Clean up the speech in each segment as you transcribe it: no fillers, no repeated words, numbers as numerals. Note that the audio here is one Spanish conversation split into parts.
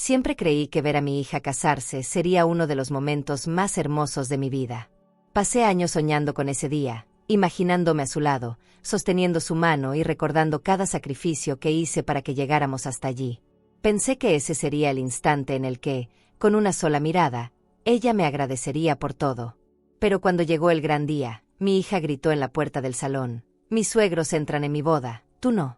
Siempre creí que ver a mi hija casarse sería uno de los momentos más hermosos de mi vida. Pasé años soñando con ese día, imaginándome a su lado, sosteniendo su mano y recordando cada sacrificio que hice para que llegáramos hasta allí. Pensé que ese sería el instante en el que, con una sola mirada, ella me agradecería por todo. Pero cuando llegó el gran día, mi hija gritó en la puerta del salón: «Mis suegros entran en mi boda, tú no».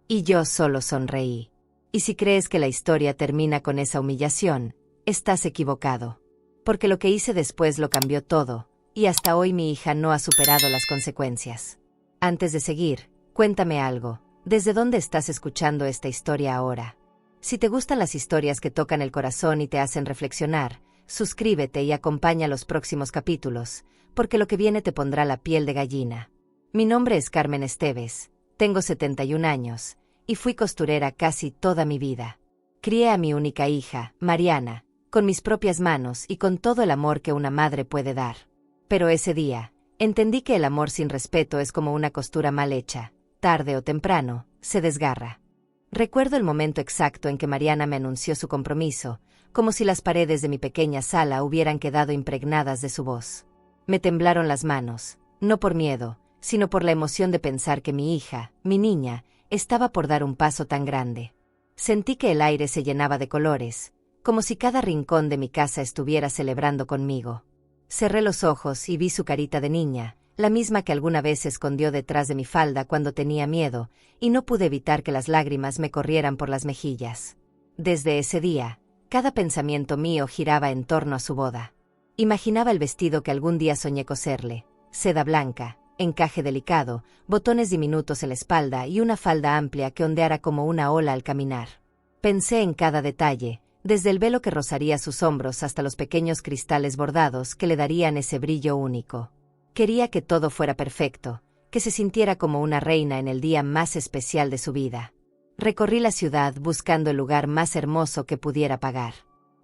Y yo solo sonreí. Y si crees que la historia termina con esa humillación, estás equivocado. Porque lo que hice después lo cambió todo, y hasta hoy mi hija no ha superado las consecuencias. Antes de seguir, cuéntame algo. ¿Desde dónde estás escuchando esta historia ahora? Si te gustan las historias que tocan el corazón y te hacen reflexionar, suscríbete y acompaña los próximos capítulos, porque lo que viene te pondrá la piel de gallina. Mi nombre es Carmen Esteves, tengo 71 años, y fui costurera casi toda mi vida. Crié a mi única hija, Mariana, con mis propias manos y con todo el amor que una madre puede dar. Pero ese día, entendí que el amor sin respeto es como una costura mal hecha, tarde o temprano, se desgarra. Recuerdo el momento exacto en que Mariana me anunció su compromiso, como si las paredes de mi pequeña sala hubieran quedado impregnadas de su voz. Me temblaron las manos, no por miedo, sino por la emoción de pensar que mi hija, mi niña, estaba por dar un paso tan grande. Sentí que el aire se llenaba de colores, como si cada rincón de mi casa estuviera celebrando conmigo. Cerré los ojos y vi su carita de niña, la misma que alguna vez se escondió detrás de mi falda cuando tenía miedo, y no pude evitar que las lágrimas me corrieran por las mejillas. Desde ese día, cada pensamiento mío giraba en torno a su boda. Imaginaba el vestido que algún día soñé coserle: seda blanca, encaje delicado, botones diminutos en la espalda y una falda amplia que ondeara como una ola al caminar. Pensé en cada detalle, desde el velo que rozaría sus hombros hasta los pequeños cristales bordados que le darían ese brillo único. Quería que todo fuera perfecto, que se sintiera como una reina en el día más especial de su vida. Recorrí la ciudad buscando el lugar más hermoso que pudiera pagar.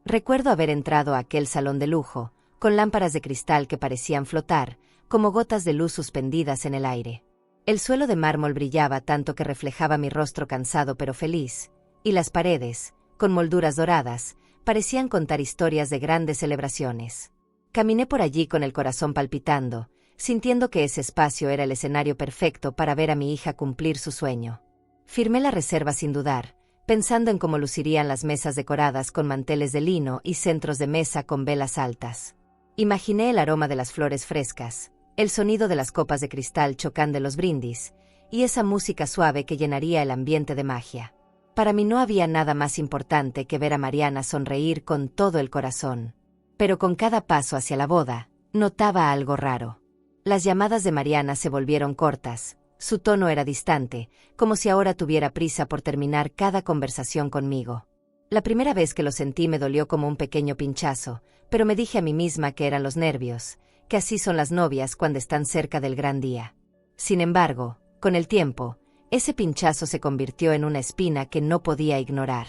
Recuerdo haber entrado a aquel salón de lujo, con lámparas de cristal que parecían flotar, como gotas de luz suspendidas en el aire. El suelo de mármol brillaba tanto que reflejaba mi rostro cansado pero feliz, y las paredes, con molduras doradas, parecían contar historias de grandes celebraciones. Caminé por allí con el corazón palpitando, sintiendo que ese espacio era el escenario perfecto para ver a mi hija cumplir su sueño. Firmé la reserva sin dudar, pensando en cómo lucirían las mesas decoradas con manteles de lino y centros de mesa con velas altas. Imaginé el aroma de las flores frescas, el sonido de las copas de cristal chocando en los brindis, y esa música suave que llenaría el ambiente de magia. Para mí no había nada más importante que ver a Mariana sonreír con todo el corazón. Pero con cada paso hacia la boda, notaba algo raro. Las llamadas de Mariana se volvieron cortas, su tono era distante, como si ahora tuviera prisa por terminar cada conversación conmigo. La primera vez que lo sentí me dolió como un pequeño pinchazo, pero me dije a mí misma que eran los nervios, que así son las novias cuando están cerca del gran día. Sin embargo, con el tiempo, ese pinchazo se convirtió en una espina que no podía ignorar.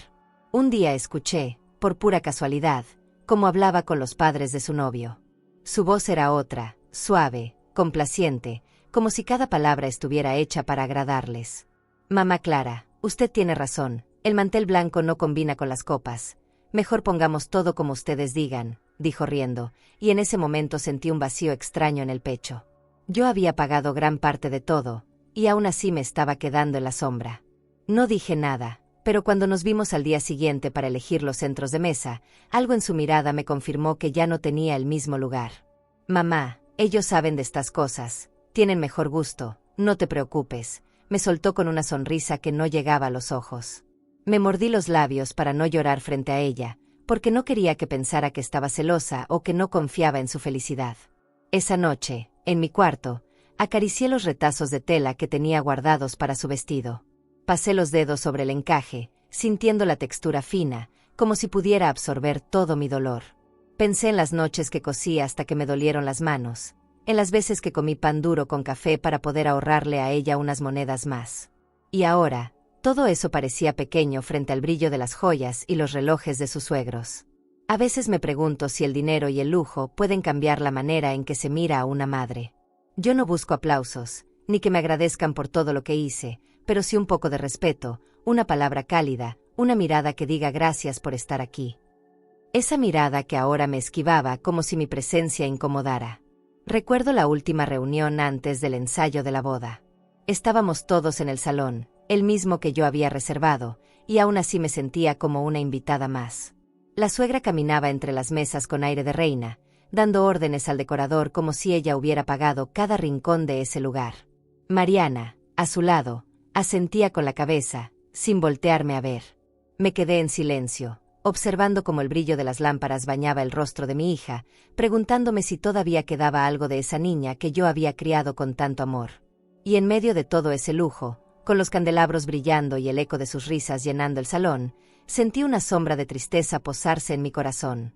Un día escuché, por pura casualidad, cómo hablaba con los padres de su novio. Su voz era otra, suave, complaciente, como si cada palabra estuviera hecha para agradarles. «Mamá Clara, usted tiene razón, el mantel blanco no combina con las copas. Mejor pongamos todo como ustedes digan», dijo riendo, y en ese momento sentí un vacío extraño en el pecho. Yo había pagado gran parte de todo, y aún así me estaba quedando en la sombra. No dije nada, pero cuando nos vimos al día siguiente para elegir los centros de mesa, algo en su mirada me confirmó que ya no tenía el mismo lugar. «Mamá, ellos saben de estas cosas, tienen mejor gusto, no te preocupes», me soltó con una sonrisa que no llegaba a los ojos. Me mordí los labios para no llorar frente a ella, porque no quería que pensara que estaba celosa o que no confiaba en su felicidad. Esa noche, en mi cuarto, acaricié los retazos de tela que tenía guardados para su vestido. Pasé los dedos sobre el encaje, sintiendo la textura fina, como si pudiera absorber todo mi dolor. Pensé en las noches que cosí hasta que me dolieron las manos, en las veces que comí pan duro con café para poder ahorrarle a ella unas monedas más. Y ahora, todo eso parecía pequeño frente al brillo de las joyas y los relojes de sus suegros. A veces me pregunto si el dinero y el lujo pueden cambiar la manera en que se mira a una madre. Yo no busco aplausos, ni que me agradezcan por todo lo que hice, pero sí un poco de respeto, una palabra cálida, una mirada que diga gracias por estar aquí. Esa mirada que ahora me esquivaba como si mi presencia incomodara. Recuerdo la última reunión antes del ensayo de la boda. Estábamos todos en el salón, el mismo que yo había reservado, y aún así me sentía como una invitada más. La suegra caminaba entre las mesas con aire de reina, dando órdenes al decorador como si ella hubiera pagado cada rincón de ese lugar. Mariana, a su lado, asentía con la cabeza, sin voltearme a ver. Me quedé en silencio, observando cómo el brillo de las lámparas bañaba el rostro de mi hija, preguntándome si todavía quedaba algo de esa niña que yo había criado con tanto amor. Y en medio de todo ese lujo, con los candelabros brillando y el eco de sus risas llenando el salón, sentí una sombra de tristeza posarse en mi corazón.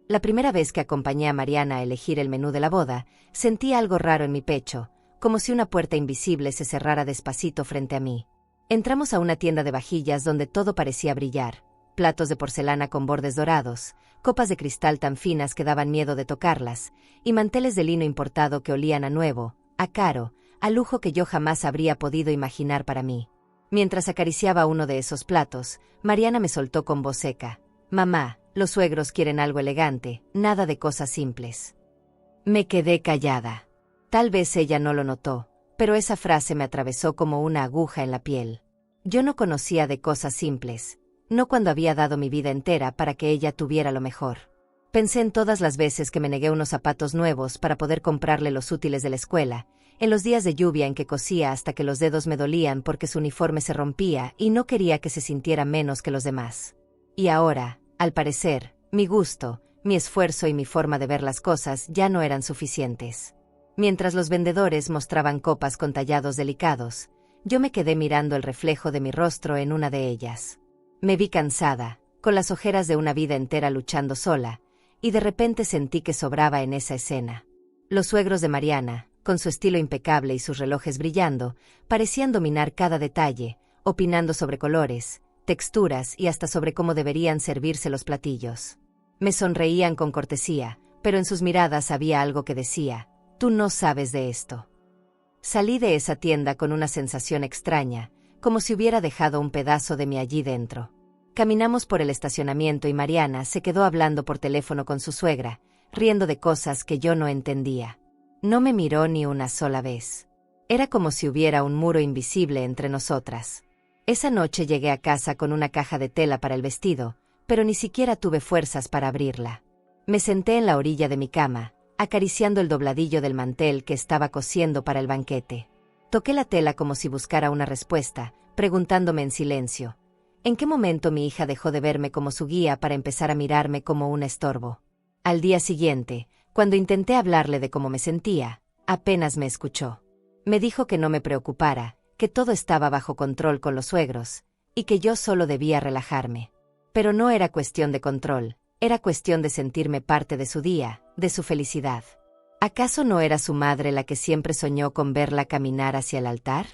La primera vez que acompañé a Mariana a elegir el menú de la boda, sentí algo raro en mi pecho, como si una puerta invisible se cerrara despacito frente a mí. Entramos a una tienda de vajillas donde todo parecía brillar: platos de porcelana con bordes dorados, copas de cristal tan finas que daban miedo de tocarlas, y manteles de lino importado que olían a nuevo, a caro, a lujo que yo jamás habría podido imaginar para mí. Mientras acariciaba uno de esos platos, Mariana me soltó con voz seca: «Mamá, los suegros quieren algo elegante, nada de cosas simples». Me quedé callada. Tal vez ella no lo notó, pero esa frase me atravesó como una aguja en la piel. Yo no conocía de cosas simples, no cuando había dado mi vida entera para que ella tuviera lo mejor. Pensé en todas las veces que me negué unos zapatos nuevos para poder comprarle los útiles de la escuela, en los días de lluvia en que cosía hasta que los dedos me dolían porque su uniforme se rompía y no quería que se sintiera menos que los demás. Y ahora, al parecer, mi gusto, mi esfuerzo y mi forma de ver las cosas ya no eran suficientes. Mientras los vendedores mostraban copas con tallados delicados, yo me quedé mirando el reflejo de mi rostro en una de ellas. Me vi cansada, con las ojeras de una vida entera luchando sola, y de repente sentí que sobraba en esa escena. Los suegros de Mariana, con su estilo impecable y sus relojes brillando, parecían dominar cada detalle, opinando sobre colores, texturas y hasta sobre cómo deberían servirse los platillos. Me sonreían con cortesía, pero en sus miradas había algo que decía: «Tú no sabes de esto». Salí de esa tienda con una sensación extraña, como si hubiera dejado un pedazo de mí allí dentro. Caminamos por el estacionamiento y Mariana se quedó hablando por teléfono con su suegra, riendo de cosas que yo no entendía. No me miró ni una sola vez. Era como si hubiera un muro invisible entre nosotras. Esa noche llegué a casa con una caja de tela para el vestido, pero ni siquiera tuve fuerzas para abrirla. Me senté en la orilla de mi cama, acariciando el dobladillo del mantel que estaba cosiendo para el banquete. Toqué la tela como si buscara una respuesta, preguntándome en silencio: ¿en qué momento mi hija dejó de verme como su guía para empezar a mirarme como un estorbo? Al día siguiente, cuando intenté hablarle de cómo me sentía, apenas me escuchó. Me dijo que no me preocupara, que todo estaba bajo control con los suegros, y que yo solo debía relajarme. Pero no era cuestión de control, era cuestión de sentirme parte de su día, de su felicidad. ¿Acaso no era su madre la que siempre soñó con verla caminar hacia el altar?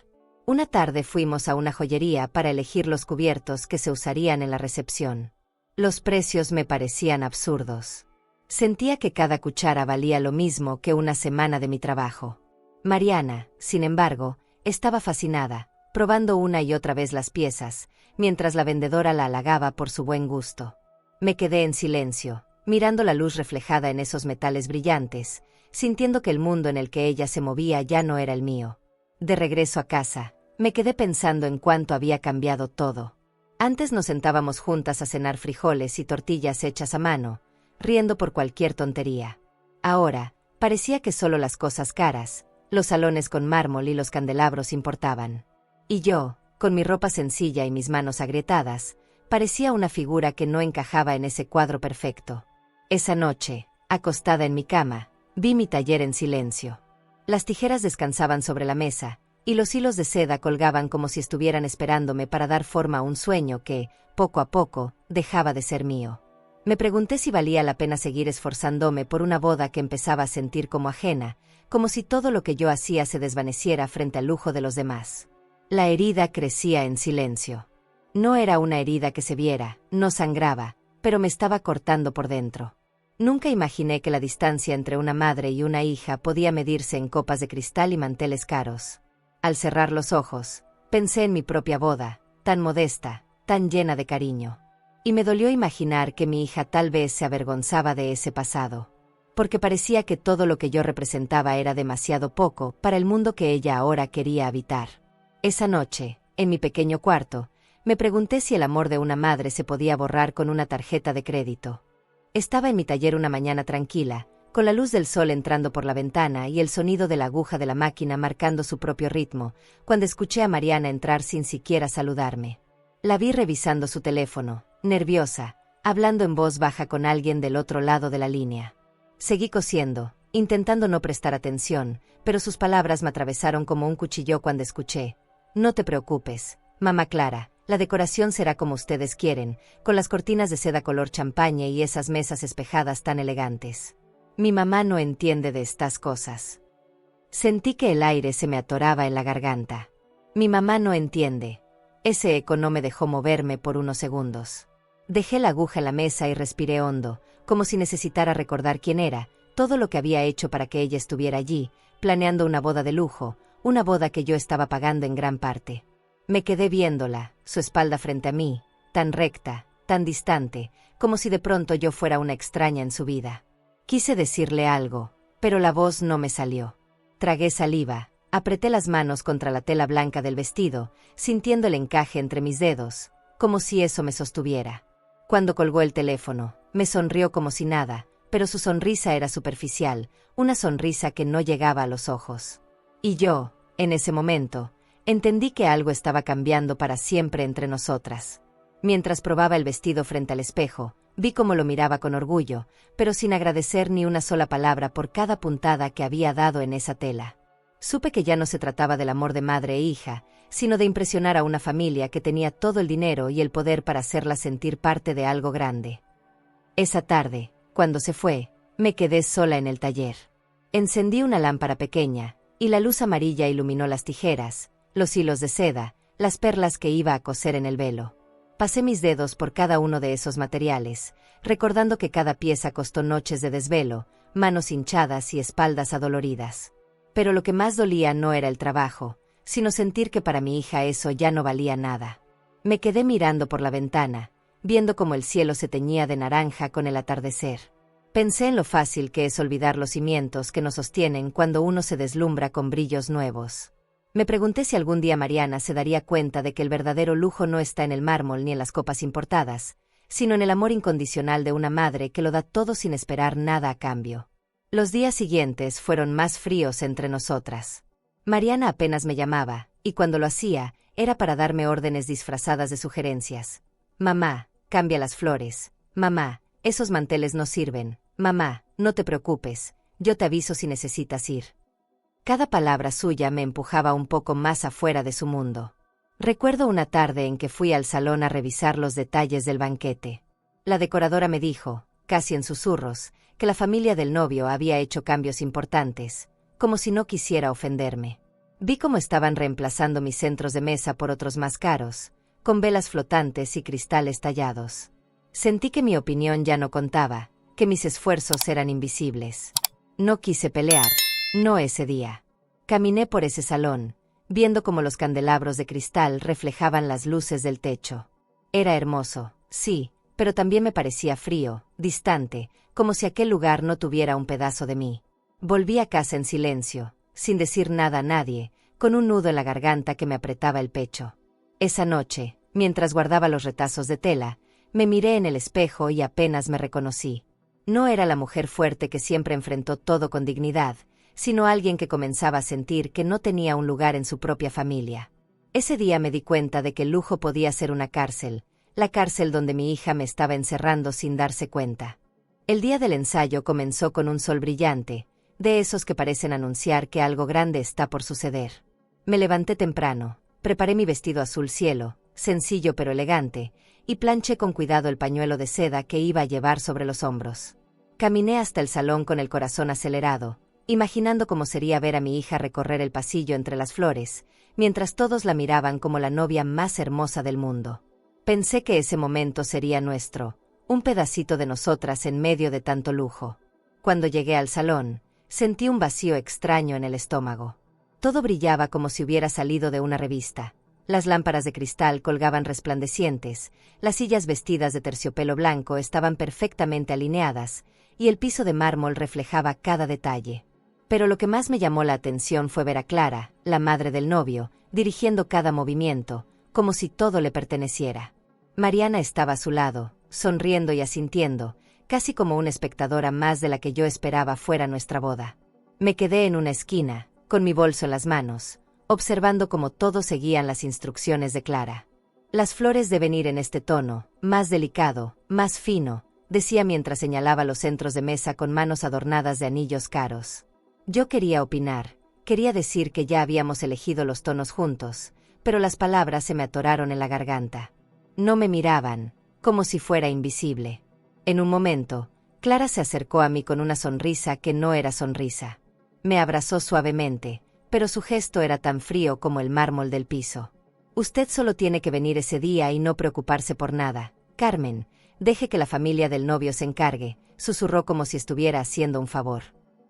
Una tarde fuimos a una joyería para elegir los cubiertos que se usarían en la recepción. Los precios me parecían absurdos. Sentía que cada cuchara valía lo mismo que una semana de mi trabajo. Mariana, sin embargo, estaba fascinada, probando una y otra vez las piezas, mientras la vendedora la halagaba por su buen gusto. Me quedé en silencio, mirando la luz reflejada en esos metales brillantes, sintiendo que el mundo en el que ella se movía ya no era el mío. De regreso a casa, me quedé pensando en cuánto había cambiado todo. Antes nos sentábamos juntas a cenar frijoles y tortillas hechas a mano, riendo por cualquier tontería. Ahora, parecía que solo las cosas caras, los salones con mármol y los candelabros importaban. Y yo, con mi ropa sencilla y mis manos agrietadas, parecía una figura que no encajaba en ese cuadro perfecto. Esa noche, acostada en mi cama, vi mi taller en silencio. Las tijeras descansaban sobre la mesa, y los hilos de seda colgaban como si estuvieran esperándome para dar forma a un sueño que, poco a poco, dejaba de ser mío. Me pregunté si valía la pena seguir esforzándome por una boda que empezaba a sentir como ajena, como si todo lo que yo hacía se desvaneciera frente al lujo de los demás. La herida crecía en silencio. No era una herida que se viera, no sangraba, pero me estaba cortando por dentro. Nunca imaginé que la distancia entre una madre y una hija podía medirse en copas de cristal y manteles caros. Al cerrar los ojos, pensé en mi propia boda, tan modesta, tan llena de cariño. Y me dolió imaginar que mi hija tal vez se avergonzaba de ese pasado, porque parecía que todo lo que yo representaba era demasiado poco para el mundo que ella ahora quería habitar. Esa noche, en mi pequeño cuarto, me pregunté si el amor de una madre se podía borrar con una tarjeta de crédito. Estaba en mi taller una mañana tranquila, con la luz del sol entrando por la ventana y el sonido de la aguja de la máquina marcando su propio ritmo, cuando escuché a Mariana entrar sin siquiera saludarme. La vi revisando su teléfono, nerviosa, hablando en voz baja con alguien del otro lado de la línea. Seguí cosiendo, intentando no prestar atención, pero sus palabras me atravesaron como un cuchillo cuando escuché: «No te preocupes, mamá Clara, la decoración será como ustedes quieren, con las cortinas de seda color champaña y esas mesas espejadas tan elegantes. Mi mamá no entiende de estas cosas». Sentí que el aire se me atoraba en la garganta. Mi mamá no entiende. Ese eco no me dejó moverme por unos segundos. Dejé la aguja en la mesa y respiré hondo, como si necesitara recordar quién era, todo lo que había hecho para que ella estuviera allí, planeando una boda de lujo, una boda que yo estaba pagando en gran parte. Me quedé viéndola, su espalda frente a mí, tan recta, tan distante, como si de pronto yo fuera una extraña en su vida. Quise decirle algo, pero la voz no me salió. Tragué saliva, apreté las manos contra la tela blanca del vestido, sintiendo el encaje entre mis dedos, como si eso me sostuviera. Cuando colgó el teléfono, me sonrió como si nada, pero su sonrisa era superficial, una sonrisa que no llegaba a los ojos. Y yo, en ese momento, entendí que algo estaba cambiando para siempre entre nosotras. Mientras probaba el vestido frente al espejo, vi cómo lo miraba con orgullo, pero sin agradecer ni una sola palabra por cada puntada que había dado en esa tela. Supe que ya no se trataba del amor de madre e hija, sino de impresionar a una familia que tenía todo el dinero y el poder para hacerla sentir parte de algo grande. Esa tarde, cuando se fue, me quedé sola en el taller. Encendí una lámpara pequeña, y la luz amarilla iluminó las tijeras, los hilos de seda, las perlas que iba a coser en el velo. Pasé mis dedos por cada uno de esos materiales, recordando que cada pieza costó noches de desvelo, manos hinchadas y espaldas adoloridas. Pero lo que más dolía no era el trabajo, sino sentir que para mi hija eso ya no valía nada. Me quedé mirando por la ventana, viendo cómo el cielo se teñía de naranja con el atardecer. Pensé en lo fácil que es olvidar los cimientos que nos sostienen cuando uno se deslumbra con brillos nuevos. Me pregunté si algún día Mariana se daría cuenta de que el verdadero lujo no está en el mármol ni en las copas importadas, sino en el amor incondicional de una madre que lo da todo sin esperar nada a cambio. Los días siguientes fueron más fríos entre nosotras. Mariana apenas me llamaba, y cuando lo hacía, era para darme órdenes disfrazadas de sugerencias. «Mamá, cambia las flores. Mamá, esos manteles no sirven. Mamá, no te preocupes, yo te aviso si necesitas ir». Cada palabra suya me empujaba un poco más afuera de su mundo. Recuerdo una tarde en que fui al salón a revisar los detalles del banquete. La decoradora me dijo, casi en susurros, que la familia del novio había hecho cambios importantes, como si no quisiera ofenderme. Vi cómo estaban reemplazando mis centros de mesa por otros más caros, con velas flotantes y cristales tallados. Sentí que mi opinión ya no contaba, que mis esfuerzos eran invisibles. No quise pelear, no ese día. Caminé por ese salón, viendo cómo los candelabros de cristal reflejaban las luces del techo. Era hermoso, sí, pero también me parecía frío, distante, como si aquel lugar no tuviera un pedazo de mí. Volví a casa en silencio, sin decir nada a nadie, con un nudo en la garganta que me apretaba el pecho. Esa noche, mientras guardaba los retazos de tela, me miré en el espejo y apenas me reconocí. No era la mujer fuerte que siempre enfrentó todo con dignidad, sino alguien que comenzaba a sentir que no tenía un lugar en su propia familia. Ese día me di cuenta de que el lujo podía ser una cárcel, la cárcel donde mi hija me estaba encerrando sin darse cuenta. El día del ensayo comenzó con un sol brillante, de esos que parecen anunciar que algo grande está por suceder. Me levanté temprano, preparé mi vestido azul cielo, sencillo pero elegante, y planché con cuidado el pañuelo de seda que iba a llevar sobre los hombros. Caminé hasta el salón con el corazón acelerado, imaginando cómo sería ver a mi hija recorrer el pasillo entre las flores, mientras todos la miraban como la novia más hermosa del mundo. Pensé que ese momento sería nuestro, un pedacito de nosotras en medio de tanto lujo. Cuando llegué al salón, sentí un vacío extraño en el estómago. Todo brillaba como si hubiera salido de una revista. Las lámparas de cristal colgaban resplandecientes, las sillas vestidas de terciopelo blanco estaban perfectamente alineadas, y el piso de mármol reflejaba cada detalle. Pero lo que más me llamó la atención fue ver a Clara, la madre del novio, dirigiendo cada movimiento, como si todo le perteneciera. Mariana estaba a su lado, sonriendo y asintiendo, casi como una espectadora más de la que yo esperaba fuera nuestra boda. Me quedé en una esquina, con mi bolso en las manos, observando cómo todos seguían las instrucciones de Clara. Las flores deben ir en este tono, más delicado, más fino, decía mientras señalaba los centros de mesa con manos adornadas de anillos caros. Yo quería opinar, quería decir que ya habíamos elegido los tonos juntos, pero las palabras se me atoraron en la garganta. No me miraban, como si fuera invisible. En un momento, Clara se acercó a mí con una sonrisa que no era sonrisa. Me abrazó suavemente, pero su gesto era tan frío como el mármol del piso. Usted solo tiene que venir ese día y no preocuparse por nada, Carmen. Deje que la familia del novio se encargue, susurró como si estuviera haciendo un favor.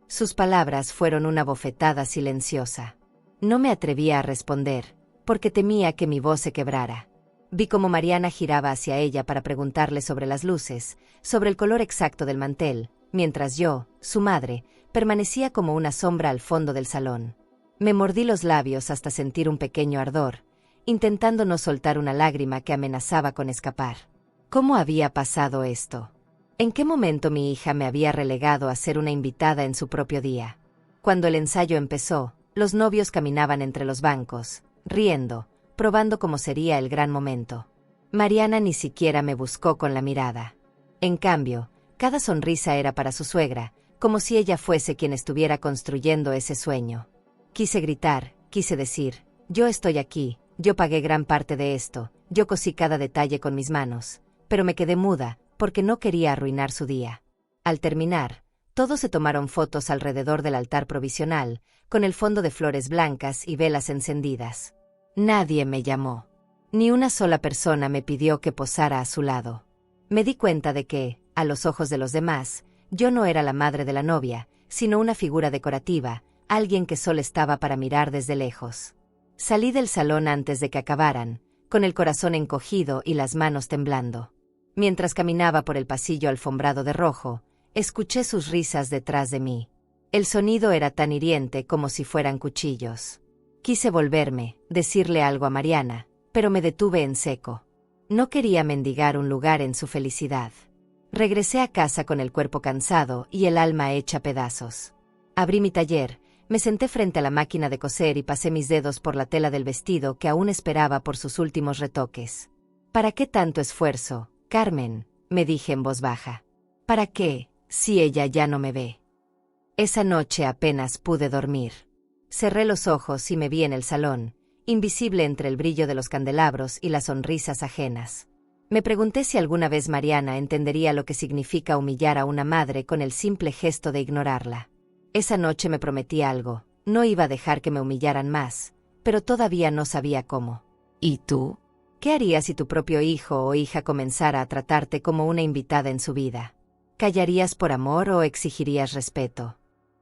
Sus palabras fueron una bofetada silenciosa. No me atrevía a responder, porque temía que mi voz se quebrara. Vi cómo Mariana giraba hacia ella para preguntarle sobre las luces, sobre el color exacto del mantel, mientras yo, su madre, permanecía como una sombra al fondo del salón. Me mordí los labios hasta sentir un pequeño ardor, intentando no soltar una lágrima que amenazaba con escapar. ¿Cómo había pasado esto? ¿En qué momento mi hija me había relegado a ser una invitada en su propio día? Cuando el ensayo empezó, los novios caminaban entre los bancos, riendo, probando cómo sería el gran momento. Mariana ni siquiera me buscó con la mirada. En cambio, cada sonrisa era para su suegra, como si ella fuese quien estuviera construyendo ese sueño. Quise gritar, quise decir, yo estoy aquí, yo pagué gran parte de esto, yo cosí cada detalle con mis manos, pero me quedé muda, porque no quería arruinar su día. Al terminar, todos se tomaron fotos alrededor del altar provisional, con el fondo de flores blancas y velas encendidas. Nadie me llamó. Ni una sola persona me pidió que posara a su lado. Me di cuenta de que, a los ojos de los demás, yo no era la madre de la novia, sino una figura decorativa, alguien que solo estaba para mirar desde lejos. Salí del salón antes de que acabaran, con el corazón encogido y las manos temblando. Mientras caminaba por el pasillo alfombrado de rojo, escuché sus risas detrás de mí. El sonido era tan hiriente como si fueran cuchillos. Quise volverme, decirle algo a Mariana, pero me detuve en seco. No quería mendigar un lugar en su felicidad. Regresé a casa con el cuerpo cansado y el alma hecha pedazos. Abrí mi taller, me senté frente a la máquina de coser y pasé mis dedos por la tela del vestido que aún esperaba por sus últimos retoques. ¿Para qué tanto esfuerzo, Carmen?, me dije en voz baja. ¿Para qué, si ella ya no me ve? Esa noche apenas pude dormir. Cerré los ojos y me vi en el salón, invisible entre el brillo de los candelabros y las sonrisas ajenas. Me pregunté si alguna vez Mariana entendería lo que significa humillar a una madre con el simple gesto de ignorarla. Esa noche me prometí algo, no iba a dejar que me humillaran más, pero todavía no sabía cómo. ¿Y tú? ¿Qué harías si tu propio hijo o hija comenzara a tratarte como una invitada en su vida? ¿Callarías por amor o exigirías respeto?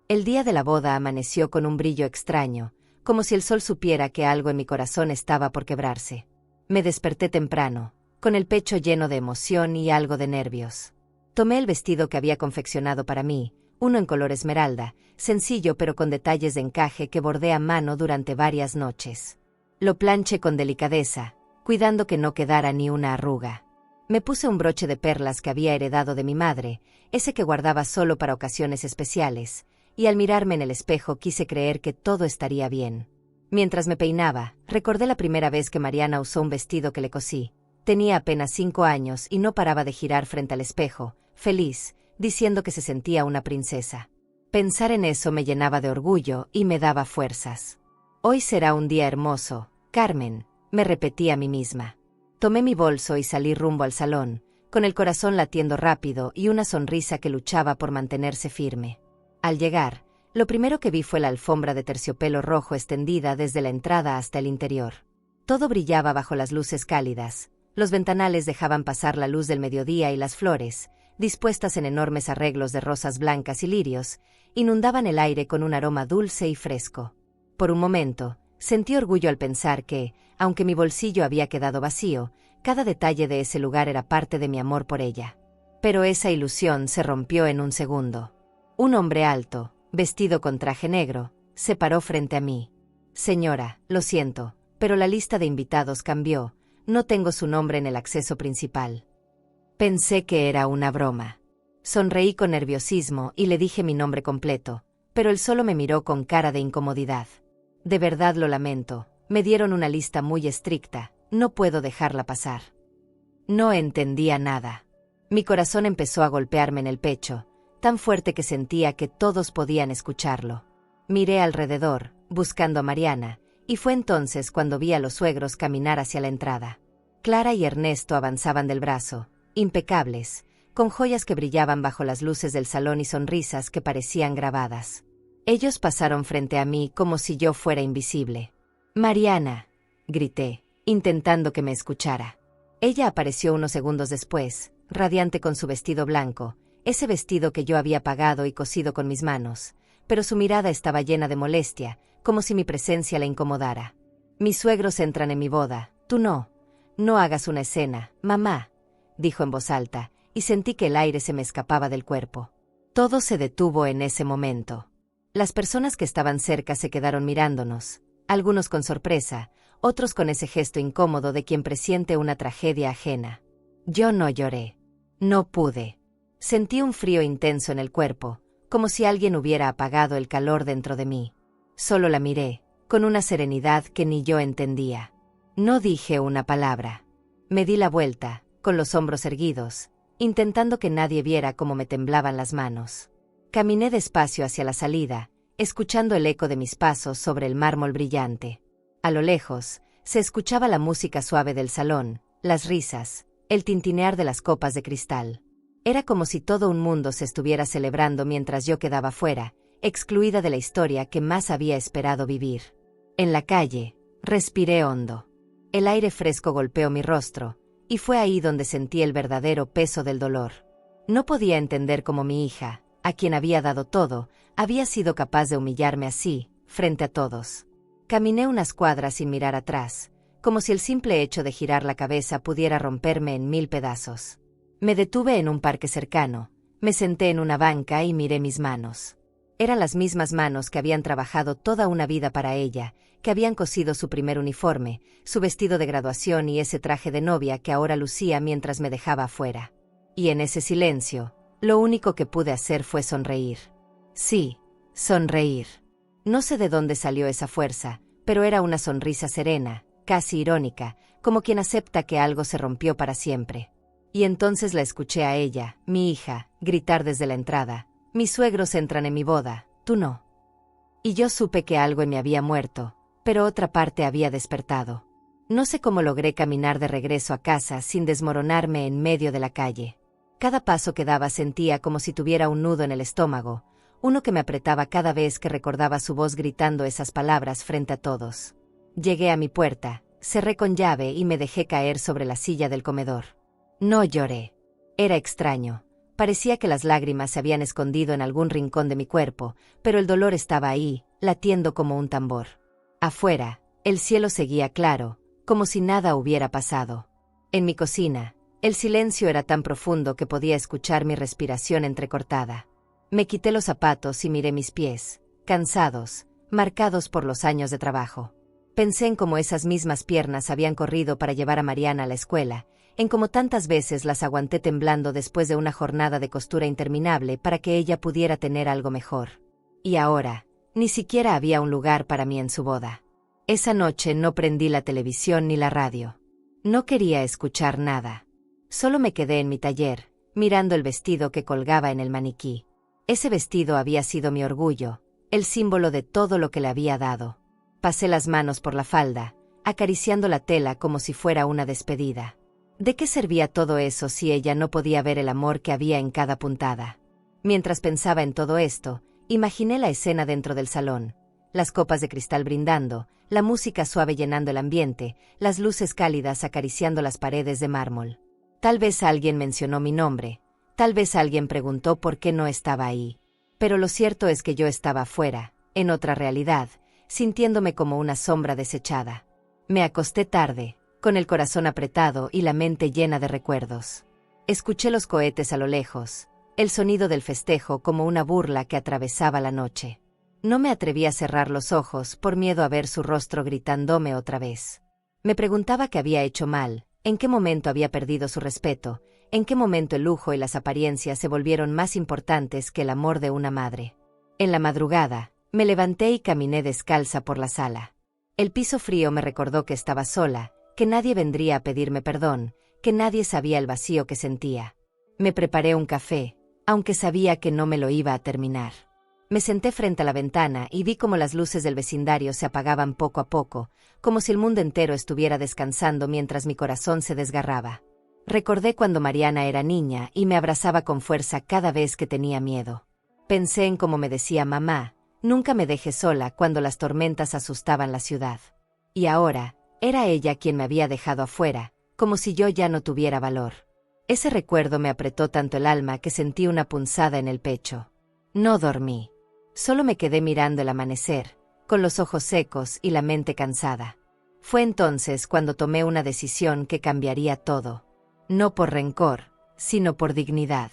El día de la boda amaneció con un brillo extraño, como si el sol supiera que algo en mi corazón estaba por quebrarse. Me desperté temprano, con el pecho lleno de emoción y algo de nervios. Tomé el vestido que había confeccionado para mí, uno en color esmeralda, sencillo pero con detalles de encaje que bordé a mano durante varias noches. Lo planché con delicadeza, cuidando que no quedara ni una arruga. Me puse un broche de perlas que había heredado de mi madre, ese que guardaba solo para ocasiones especiales, y al mirarme en el espejo quise creer que todo estaría bien. Mientras me peinaba, recordé la primera vez que Mariana usó un vestido que le cosí. Tenía apenas 5 años y no paraba de girar frente al espejo, feliz, diciendo que se sentía una princesa. Pensar en eso me llenaba de orgullo y me daba fuerzas. Hoy será un día hermoso, Carmen, me repetí a mí misma. Tomé mi bolso y salí rumbo al salón, con el corazón latiendo rápido y una sonrisa que luchaba por mantenerse firme. Al llegar, lo primero que vi fue la alfombra de terciopelo rojo extendida desde la entrada hasta el interior. Todo brillaba bajo las luces cálidas, los ventanales dejaban pasar la luz del mediodía y las flores, dispuestas en enormes arreglos de rosas blancas y lirios, inundaban el aire con un aroma dulce y fresco. Por un momento, sentí orgullo al pensar que, aunque mi bolsillo había quedado vacío, cada detalle de ese lugar era parte de mi amor por ella. Pero esa ilusión se rompió en un segundo. Un hombre alto, vestido con traje negro, se paró frente a mí. Señora, lo siento, pero la lista de invitados cambió, no tengo su nombre en el acceso principal. Pensé que era una broma. Sonreí con nerviosismo y le dije mi nombre completo, pero él solo me miró con cara de incomodidad. De verdad lo lamento, me dieron una lista muy estricta, no puedo dejarla pasar. No entendía nada. Mi corazón empezó a golpearme en el pecho, tan fuerte que sentía que todos podían escucharlo. Miré alrededor, buscando a Mariana, y fue entonces cuando vi a los suegros caminar hacia la entrada. Clara y Ernesto avanzaban del brazo, impecables, con joyas que brillaban bajo las luces del salón y sonrisas que parecían grabadas. Ellos pasaron frente a mí como si yo fuera invisible. «Mariana», grité, intentando que me escuchara. Ella apareció unos segundos después, radiante con su vestido blanco, ese vestido que yo había pagado y cosido con mis manos, pero su mirada estaba llena de molestia, como si mi presencia la incomodara. «Mis suegros entran en mi boda, tú no. No hagas una escena, mamá», dijo en voz alta, y sentí que el aire se me escapaba del cuerpo. Todo se detuvo en ese momento. Las personas que estaban cerca se quedaron mirándonos, algunos con sorpresa, otros con ese gesto incómodo de quien presiente una tragedia ajena. Yo no lloré. No pude. Sentí un frío intenso en el cuerpo, como si alguien hubiera apagado el calor dentro de mí. Solo la miré, con una serenidad que ni yo entendía. No dije una palabra. Me di la vuelta, con los hombros erguidos, intentando que nadie viera cómo me temblaban las manos. Caminé despacio hacia la salida, escuchando el eco de mis pasos sobre el mármol brillante. A lo lejos, se escuchaba la música suave del salón, las risas, el tintinear de las copas de cristal. Era como si todo un mundo se estuviera celebrando mientras yo quedaba fuera, excluida de la historia que más había esperado vivir. En la calle, respiré hondo. El aire fresco golpeó mi rostro, y fue ahí donde sentí el verdadero peso del dolor. No podía entender cómo mi hija, a quien había dado todo, había sido capaz de humillarme así, frente a todos. Caminé unas cuadras sin mirar atrás, como si el simple hecho de girar la cabeza pudiera romperme en 1000 pedazos. Me detuve en un parque cercano, me senté en una banca y miré mis manos. Eran las mismas manos que habían trabajado toda una vida para ella, que habían cosido su primer uniforme, su vestido de graduación y ese traje de novia que ahora lucía mientras me dejaba afuera. Y en ese silencio, lo único que pude hacer fue sonreír. Sí, sonreír. No sé de dónde salió esa fuerza, pero era una sonrisa serena, casi irónica, como quien acepta que algo se rompió para siempre. Y entonces la escuché a ella, mi hija, gritar desde la entrada: «Mis suegros entran en mi boda, tú no». Y yo supe que algo en mí había muerto, pero otra parte había despertado. No sé cómo logré caminar de regreso a casa sin desmoronarme en medio de la calle. Cada paso que daba sentía como si tuviera un nudo en el estómago, uno que me apretaba cada vez que recordaba su voz gritando esas palabras frente a todos. Llegué a mi puerta, cerré con llave y me dejé caer sobre la silla del comedor. No lloré. Era extraño. Parecía que las lágrimas se habían escondido en algún rincón de mi cuerpo, pero el dolor estaba ahí, latiendo como un tambor. Afuera, el cielo seguía claro, como si nada hubiera pasado. En mi cocina, el silencio era tan profundo que podía escuchar mi respiración entrecortada. Me quité los zapatos y miré mis pies, cansados, marcados por los años de trabajo. Pensé en cómo esas mismas piernas habían corrido para llevar a Mariana a la escuela, en cómo tantas veces las aguanté temblando después de una jornada de costura interminable para que ella pudiera tener algo mejor. Y ahora, ni siquiera había un lugar para mí en su boda. Esa noche no prendí la televisión ni la radio. No quería escuchar nada. Solo me quedé en mi taller, mirando el vestido que colgaba en el maniquí. Ese vestido había sido mi orgullo, el símbolo de todo lo que le había dado. Pasé las manos por la falda, acariciando la tela como si fuera una despedida. ¿De qué servía todo eso si ella no podía ver el amor que había en cada puntada? Mientras pensaba en todo esto, imaginé la escena dentro del salón, las copas de cristal brindando, la música suave llenando el ambiente, las luces cálidas acariciando las paredes de mármol. Tal vez alguien mencionó mi nombre, tal vez alguien preguntó por qué no estaba ahí. Pero lo cierto es que yo estaba afuera, en otra realidad, sintiéndome como una sombra desechada. Me acosté tarde, con el corazón apretado y la mente llena de recuerdos. Escuché los cohetes a lo lejos, el sonido del festejo como una burla que atravesaba la noche. No me atreví a cerrar los ojos por miedo a ver su rostro gritándome otra vez. Me preguntaba qué había hecho mal, en qué momento había perdido su respeto, en qué momento el lujo y las apariencias se volvieron más importantes que el amor de una madre. En la madrugada, me levanté y caminé descalza por la sala. El piso frío me recordó que estaba sola, que nadie vendría a pedirme perdón, que nadie sabía el vacío que sentía. Me preparé un café, aunque sabía que no me lo iba a terminar. Me senté frente a la ventana y vi cómo las luces del vecindario se apagaban poco a poco, como si el mundo entero estuviera descansando mientras mi corazón se desgarraba. Recordé cuando Mariana era niña y me abrazaba con fuerza cada vez que tenía miedo. Pensé en cómo me decía mamá, nunca me dejes sola cuando las tormentas asustaban la ciudad. Y ahora, era ella quien me había dejado afuera, como si yo ya no tuviera valor. Ese recuerdo me apretó tanto el alma que sentí una punzada en el pecho. No dormí. Solo me quedé mirando el amanecer, con los ojos secos y la mente cansada. Fue entonces cuando tomé una decisión que cambiaría todo. No por rencor, sino por dignidad.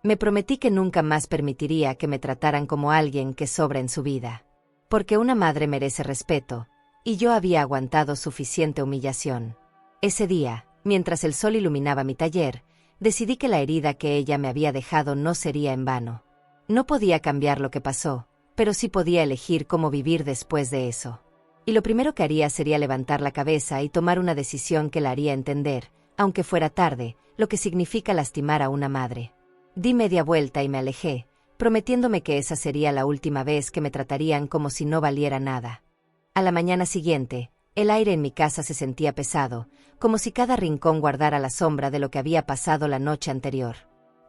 Me prometí que nunca más permitiría que me trataran como alguien que sobra en su vida. Porque una madre merece respeto, y yo había aguantado suficiente humillación. Ese día, mientras el sol iluminaba mi taller, decidí que la herida que ella me había dejado no sería en vano. No podía cambiar lo que pasó, pero sí podía elegir cómo vivir después de eso. Y lo primero que haría sería levantar la cabeza y tomar una decisión que la haría entender, aunque fuera tarde, lo que significa lastimar a una madre. Di media vuelta y me alejé, prometiéndome que esa sería la última vez que me tratarían como si no valiera nada. A la mañana siguiente, el aire en mi casa se sentía pesado, como si cada rincón guardara la sombra de lo que había pasado la noche anterior.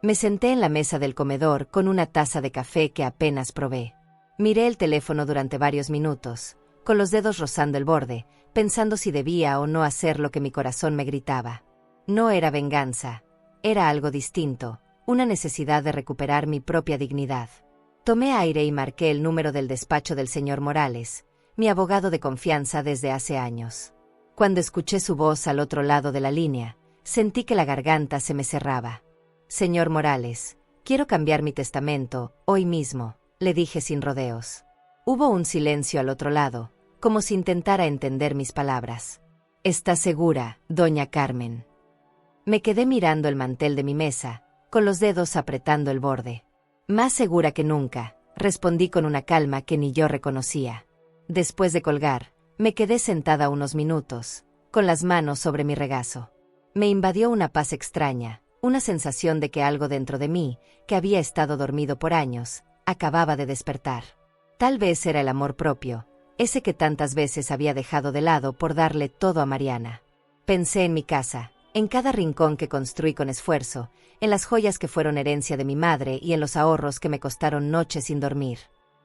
Me senté en la mesa del comedor con una taza de café que apenas probé. Miré el teléfono durante varios minutos, con los dedos rozando el borde, pensando si debía o no hacer lo que mi corazón me gritaba. No era venganza, era algo distinto, una necesidad de recuperar mi propia dignidad. Tomé aire y marqué el número del despacho del señor Morales, mi abogado de confianza desde hace años. Cuando escuché su voz al otro lado de la línea, sentí que la garganta se me cerraba. Señor Morales, quiero cambiar mi testamento, hoy mismo, le dije sin rodeos. Hubo un silencio al otro lado, como si intentara entender mis palabras. ¿Está segura, doña Carmen? Me quedé mirando el mantel de mi mesa, con los dedos apretando el borde. Más segura que nunca, respondí con una calma que ni yo reconocía. Después de colgar, me quedé sentada unos minutos, con las manos sobre mi regazo. Me invadió una paz extraña, una sensación de que algo dentro de mí, que había estado dormido por años, acababa de despertar. Tal vez era el amor propio, ese que tantas veces había dejado de lado por darle todo a Mariana. Pensé en mi casa, en cada rincón que construí con esfuerzo, en las joyas que fueron herencia de mi madre y en los ahorros que me costaron noches sin dormir.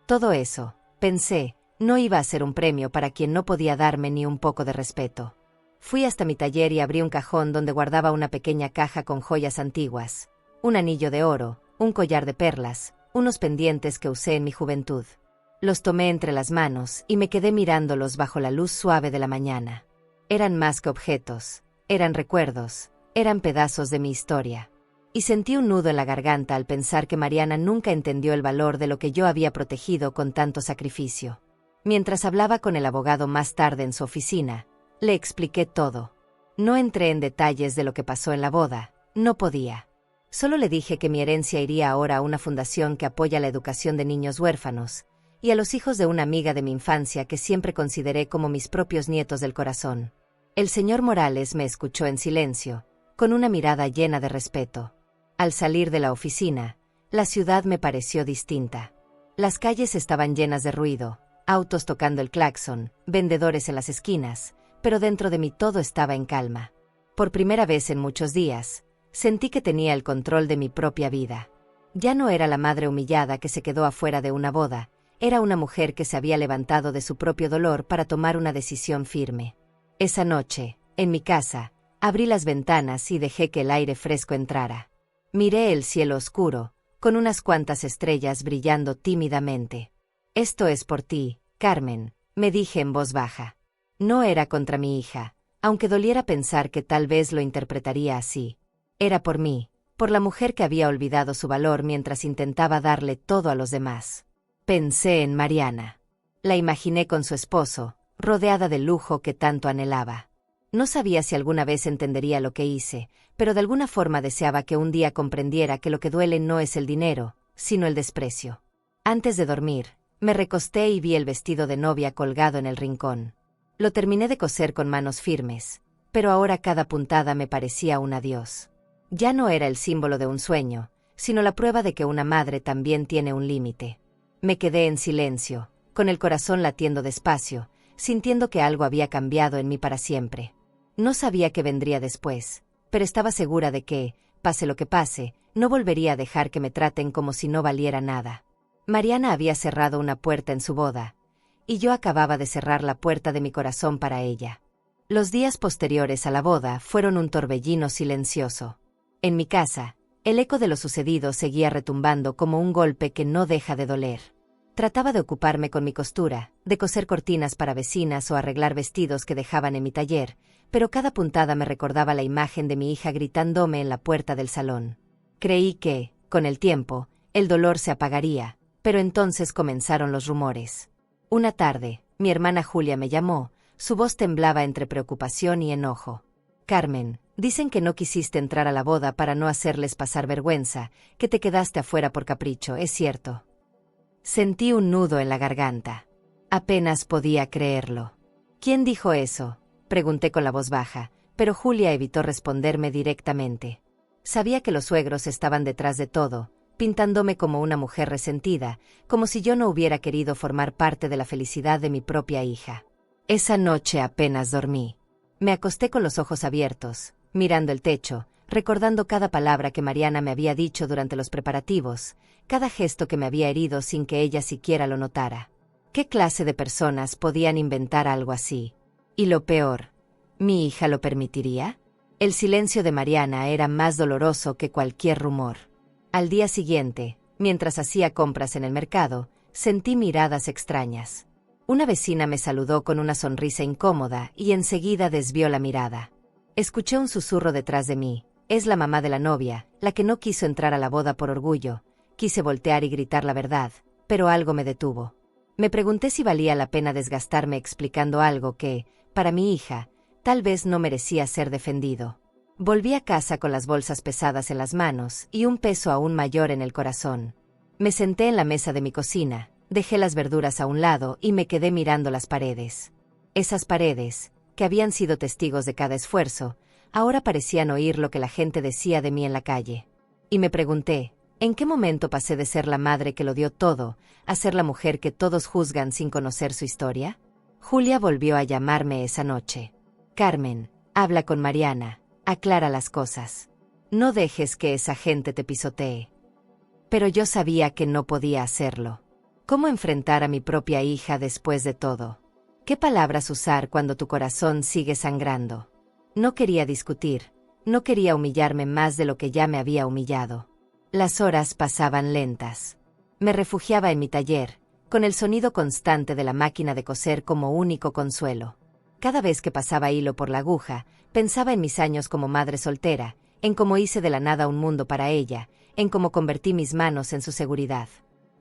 Todo eso, pensé, no iba a ser un premio para quien no podía darme ni un poco de respeto. Fui hasta mi taller y abrí un cajón donde guardaba una pequeña caja con joyas antiguas, un anillo de oro, un collar de perlas, unos pendientes que usé en mi juventud. Los tomé entre las manos y me quedé mirándolos bajo la luz suave de la mañana. Eran más que objetos, eran recuerdos, eran pedazos de mi historia. Y sentí un nudo en la garganta al pensar que Mariana nunca entendió el valor de lo que yo había protegido con tanto sacrificio. Mientras hablaba con el abogado más tarde en su oficina, le expliqué todo. No entré en detalles de lo que pasó en la boda, no podía. Solo le dije que mi herencia iría ahora a una fundación que apoya la educación de niños huérfanos, y a los hijos de una amiga de mi infancia que siempre consideré como mis propios nietos del corazón. El señor Morales me escuchó en silencio, con una mirada llena de respeto. Al salir de la oficina, la ciudad me pareció distinta. Las calles estaban llenas de ruido, autos tocando el claxon, vendedores en las esquinas, pero dentro de mí todo estaba en calma. Por primera vez en muchos días, sentí que tenía el control de mi propia vida. Ya no era la madre humillada que se quedó afuera de una boda, era una mujer que se había levantado de su propio dolor para tomar una decisión firme. Esa noche, en mi casa, abrí las ventanas y dejé que el aire fresco entrara. Miré el cielo oscuro, con unas cuantas estrellas brillando tímidamente. «Esto es por ti, Carmen», me dije en voz baja. No era contra mi hija, aunque doliera pensar que tal vez lo interpretaría así. Era por mí, por la mujer que había olvidado su valor mientras intentaba darle todo a los demás. Pensé en Mariana. La imaginé con su esposo, rodeada del lujo que tanto anhelaba. No sabía si alguna vez entendería lo que hice, pero de alguna forma deseaba que un día comprendiera que lo que duele no es el dinero, sino el desprecio. Antes de dormir, me recosté y vi el vestido de novia colgado en el rincón. Lo terminé de coser con manos firmes, pero ahora cada puntada me parecía un adiós. Ya no era el símbolo de un sueño, sino la prueba de que una madre también tiene un límite. Me quedé en silencio, con el corazón latiendo despacio, sintiendo que algo había cambiado en mí para siempre. No sabía qué vendría después, pero estaba segura de que, pase lo que pase, no volvería a dejar que me traten como si no valiera nada. Mariana había cerrado una puerta en su boda, y yo acababa de cerrar la puerta de mi corazón para ella. Los días posteriores a la boda fueron un torbellino silencioso. En mi casa, el eco de lo sucedido seguía retumbando como un golpe que no deja de doler. Trataba de ocuparme con mi costura, de coser cortinas para vecinas o arreglar vestidos que dejaban en mi taller, pero cada puntada me recordaba la imagen de mi hija gritándome en la puerta del salón. Creí que, con el tiempo, el dolor se apagaría, pero entonces comenzaron los rumores. Una tarde, mi hermana Julia me llamó, su voz temblaba entre preocupación y enojo. Carmen, dicen que no quisiste entrar a la boda para no hacerles pasar vergüenza, que te quedaste afuera por capricho, ¿es cierto? Sentí un nudo en la garganta. Apenas podía creerlo. ¿Quién dijo eso?, pregunté con la voz baja, pero Julia evitó responderme directamente. Sabía que los suegros estaban detrás de todo, pintándome como una mujer resentida, como si yo no hubiera querido formar parte de la felicidad de mi propia hija. Esa noche apenas dormí. Me acosté con los ojos abiertos, mirando el techo, recordando cada palabra que Mariana me había dicho durante los preparativos, cada gesto que me había herido sin que ella siquiera lo notara. ¿Qué clase de personas podían inventar algo así? Y lo peor, ¿mi hija lo permitiría? El silencio de Mariana era más doloroso que cualquier rumor. Al día siguiente, mientras hacía compras en el mercado, sentí miradas extrañas. Una vecina me saludó con una sonrisa incómoda y enseguida desvió la mirada. Escuché un susurro detrás de mí. Es la mamá de la novia, la que no quiso entrar a la boda por orgullo. Quise voltear y gritar la verdad, pero algo me detuvo. Me pregunté si valía la pena desgastarme explicando algo que, para mi hija, tal vez no merecía ser defendido. Volví a casa con las bolsas pesadas en las manos y un peso aún mayor en el corazón. Me senté en la mesa de mi cocina, dejé las verduras a un lado y me quedé mirando las paredes. Esas paredes, que habían sido testigos de cada esfuerzo, ahora parecían oír lo que la gente decía de mí en la calle. Y me pregunté, ¿en qué momento pasé de ser la madre que lo dio todo, a ser la mujer que todos juzgan sin conocer su historia? Julia volvió a llamarme esa noche. Carmen, habla con Mariana, aclara las cosas. No dejes que esa gente te pisotee. Pero yo sabía que no podía hacerlo. ¿Cómo enfrentar a mi propia hija después de todo? ¿Qué palabras usar cuando tu corazón sigue sangrando? No quería discutir, no quería humillarme más de lo que ya me había humillado. Las horas pasaban lentas. Me refugiaba en mi taller, con el sonido constante de la máquina de coser como único consuelo. Cada vez que pasaba hilo por la aguja, pensaba en mis años como madre soltera, en cómo hice de la nada un mundo para ella, en cómo convertí mis manos en su seguridad.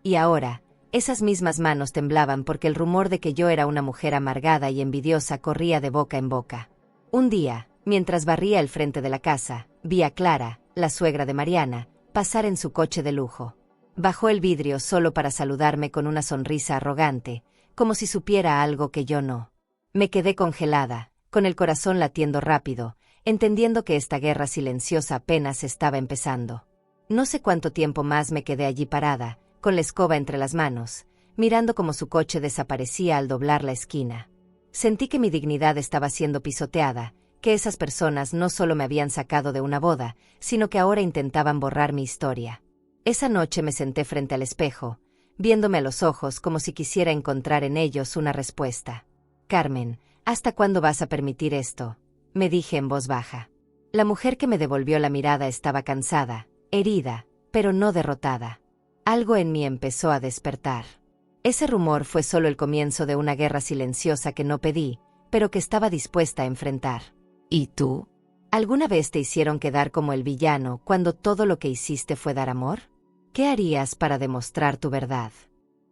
Y ahora, esas mismas manos temblaban porque el rumor de que yo era una mujer amargada y envidiosa corría de boca en boca. Un día, mientras barría el frente de la casa, vi a Clara, la suegra de Mariana, pasar en su coche de lujo. Bajó el vidrio solo para saludarme con una sonrisa arrogante, como si supiera algo que yo no. Me quedé congelada, con el corazón latiendo rápido, entendiendo que esta guerra silenciosa apenas estaba empezando. No sé cuánto tiempo más me quedé allí parada, con la escoba entre las manos, mirando cómo su coche desaparecía al doblar la esquina. Sentí que mi dignidad estaba siendo pisoteada, que esas personas no solo me habían sacado de una boda, sino que ahora intentaban borrar mi historia. Esa noche me senté frente al espejo, viéndome a los ojos como si quisiera encontrar en ellos una respuesta. Carmen, ¿hasta cuándo vas a permitir esto?, me dije en voz baja. La mujer que me devolvió la mirada estaba cansada, herida, pero no derrotada. Algo en mí empezó a despertar. Ese rumor fue solo el comienzo de una guerra silenciosa que no pedí, pero que estaba dispuesta a enfrentar. ¿Y tú? ¿Alguna vez te hicieron quedar como el villano cuando todo lo que hiciste fue dar amor? ¿Qué harías para demostrar tu verdad?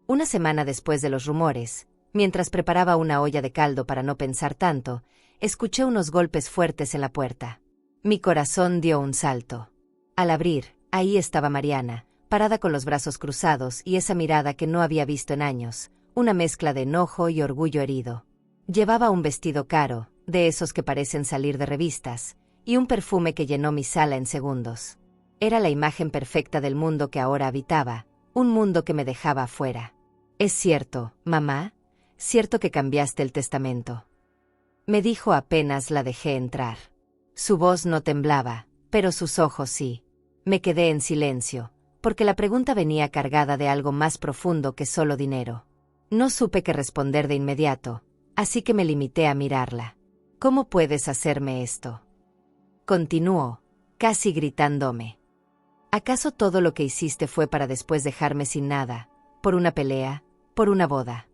Una semana después de los rumores, mientras preparaba una olla de caldo para no pensar tanto, escuché unos golpes fuertes en la puerta. Mi corazón dio un salto. Al abrir, ahí estaba Mariana, parada con los brazos cruzados y esa mirada que no había visto en años, una mezcla de enojo y orgullo herido. Llevaba un vestido caro, de esos que parecen salir de revistas, y un perfume que llenó mi sala en segundos. Era la imagen perfecta del mundo que ahora habitaba, un mundo que me dejaba afuera. «Es cierto, mamá, cierto que cambiaste el testamento», me dijo apenas la dejé entrar. Su voz no temblaba, pero sus ojos sí. Me quedé en silencio, porque la pregunta venía cargada de algo más profundo que solo dinero. No supe qué responder de inmediato, así que me limité a mirarla. «¿Cómo puedes hacerme esto?», continuó, casi gritándome. «¿Acaso todo lo que hiciste fue para después dejarme sin nada, por una pelea, por una boda?».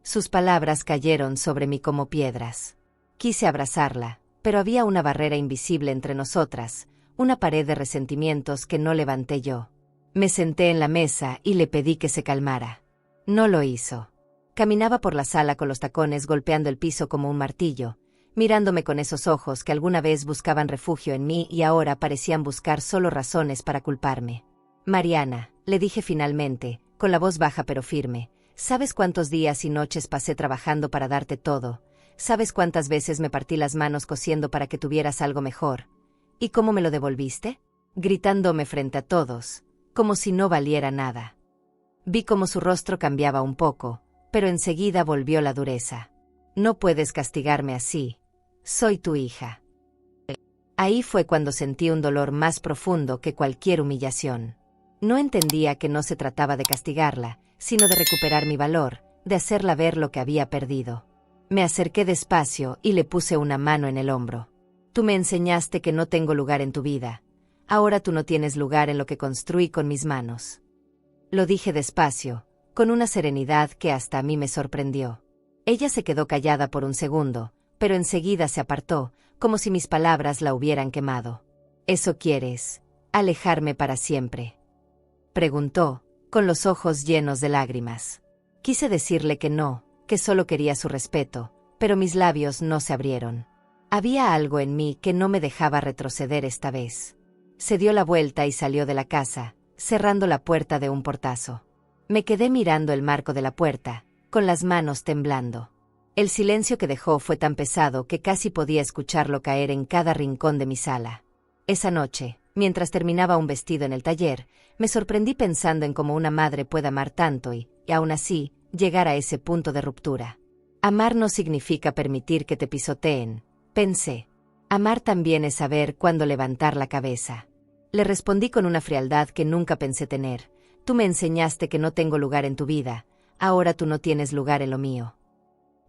Sus palabras cayeron sobre mí como piedras. Quise abrazarla, pero había una barrera invisible entre nosotras, una pared de resentimientos que no levanté yo. Me senté en la mesa y le pedí que se calmara. No lo hizo. Caminaba por la sala con los tacones golpeando el piso como un martillo, mirándome con esos ojos que alguna vez buscaban refugio en mí y ahora parecían buscar solo razones para culparme. «Mariana», le dije finalmente, con la voz baja pero firme, «¿sabes cuántos días y noches pasé trabajando para darte todo? ¿Sabes cuántas veces me partí las manos cosiendo para que tuvieras algo mejor? ¿Y cómo me lo devolviste?», gritándome frente a todos, como si no valiera nada. Vi cómo su rostro cambiaba un poco, pero enseguida volvió la dureza. «No puedes castigarme así. Soy tu hija». Ahí fue cuando sentí un dolor más profundo que cualquier humillación. No entendía que no se trataba de castigarla, sino de recuperar mi valor, de hacerla ver lo que había perdido. Me acerqué despacio y le puse una mano en el hombro. «Tú me enseñaste que no tengo lugar en tu vida. Ahora tú no tienes lugar en lo que construí con mis manos». Lo dije despacio, con una serenidad que hasta a mí me sorprendió. Ella se quedó callada por un segundo, pero enseguida se apartó, como si mis palabras la hubieran quemado. «¿Eso quieres? ¿Alejarme para siempre?», preguntó, con los ojos llenos de lágrimas. Quise decirle que no, que solo quería su respeto, pero mis labios no se abrieron. Había algo en mí que no me dejaba retroceder esta vez. Se dio la vuelta y salió de la casa, cerrando la puerta de un portazo. Me quedé mirando el marco de la puerta, con las manos temblando. El silencio que dejó fue tan pesado que casi podía escucharlo caer en cada rincón de mi sala. Esa noche, mientras terminaba un vestido en el taller, me sorprendí pensando en cómo una madre puede amar tanto y aún así, llegar a ese punto de ruptura. Amar no significa permitir que te pisoteen, pensé. Amar también es saber cuándo levantar la cabeza. Le respondí con una frialdad que nunca pensé tener. «Tú me enseñaste que no tengo lugar en tu vida, ahora tú no tienes lugar en lo mío».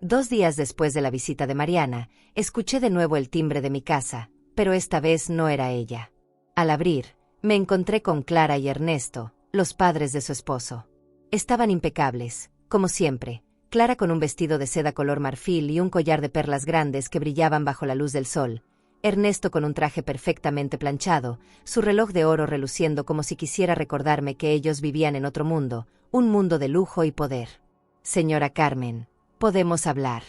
2 días después de la visita de Mariana, escuché de nuevo el timbre de mi casa, pero esta vez no era ella. Al abrir, me encontré con Clara y Ernesto, los padres de su esposo. Estaban impecables, como siempre, Clara con un vestido de seda color marfil y un collar de perlas grandes que brillaban bajo la luz del sol, Ernesto con un traje perfectamente planchado, su reloj de oro reluciendo como si quisiera recordarme que ellos vivían en otro mundo, un mundo de lujo y poder. «Señora Carmen, podemos hablar»,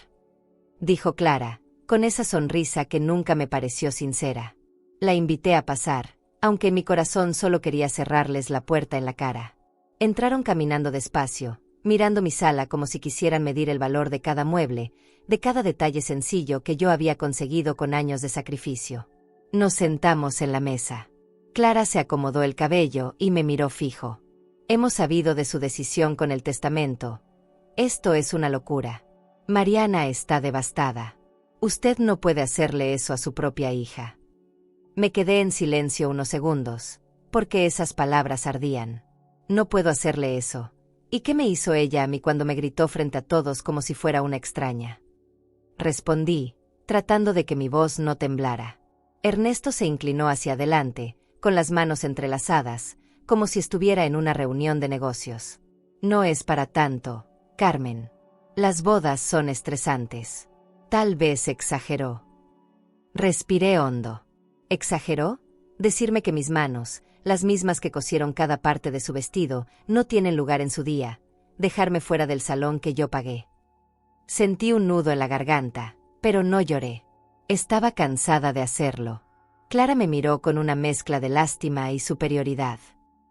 dijo Clara, con esa sonrisa que nunca me pareció sincera. La invité a pasar, aunque en mi corazón solo quería cerrarles la puerta en la cara. Entraron caminando despacio, mirando mi sala como si quisieran medir el valor de cada mueble, de cada detalle sencillo que yo había conseguido con años de sacrificio. Nos sentamos en la mesa. Clara se acomodó el cabello y me miró fijo. «Hemos sabido de su decisión con el testamento. Esto es una locura. Mariana está devastada. Usted no puede hacerle eso a su propia hija». Me quedé en silencio unos segundos, porque esas palabras ardían. «No puedo hacerle eso. ¿Y qué me hizo ella a mí cuando me gritó frente a todos como si fuera una extraña?», respondí, tratando de que mi voz no temblara. Ernesto se inclinó hacia adelante, con las manos entrelazadas, como si estuviera en una reunión de negocios. «No es para tanto, Carmen. Las bodas son estresantes. Tal vez exageró. Respiré hondo. ¿Exageró? Decirme que mis manos, las mismas que cosieron cada parte de su vestido, no tienen lugar en su día. Dejarme fuera del salón que yo pagué. Sentí un nudo en la garganta, pero no lloré. Estaba cansada de hacerlo. Clara me miró con una mezcla de lástima y superioridad.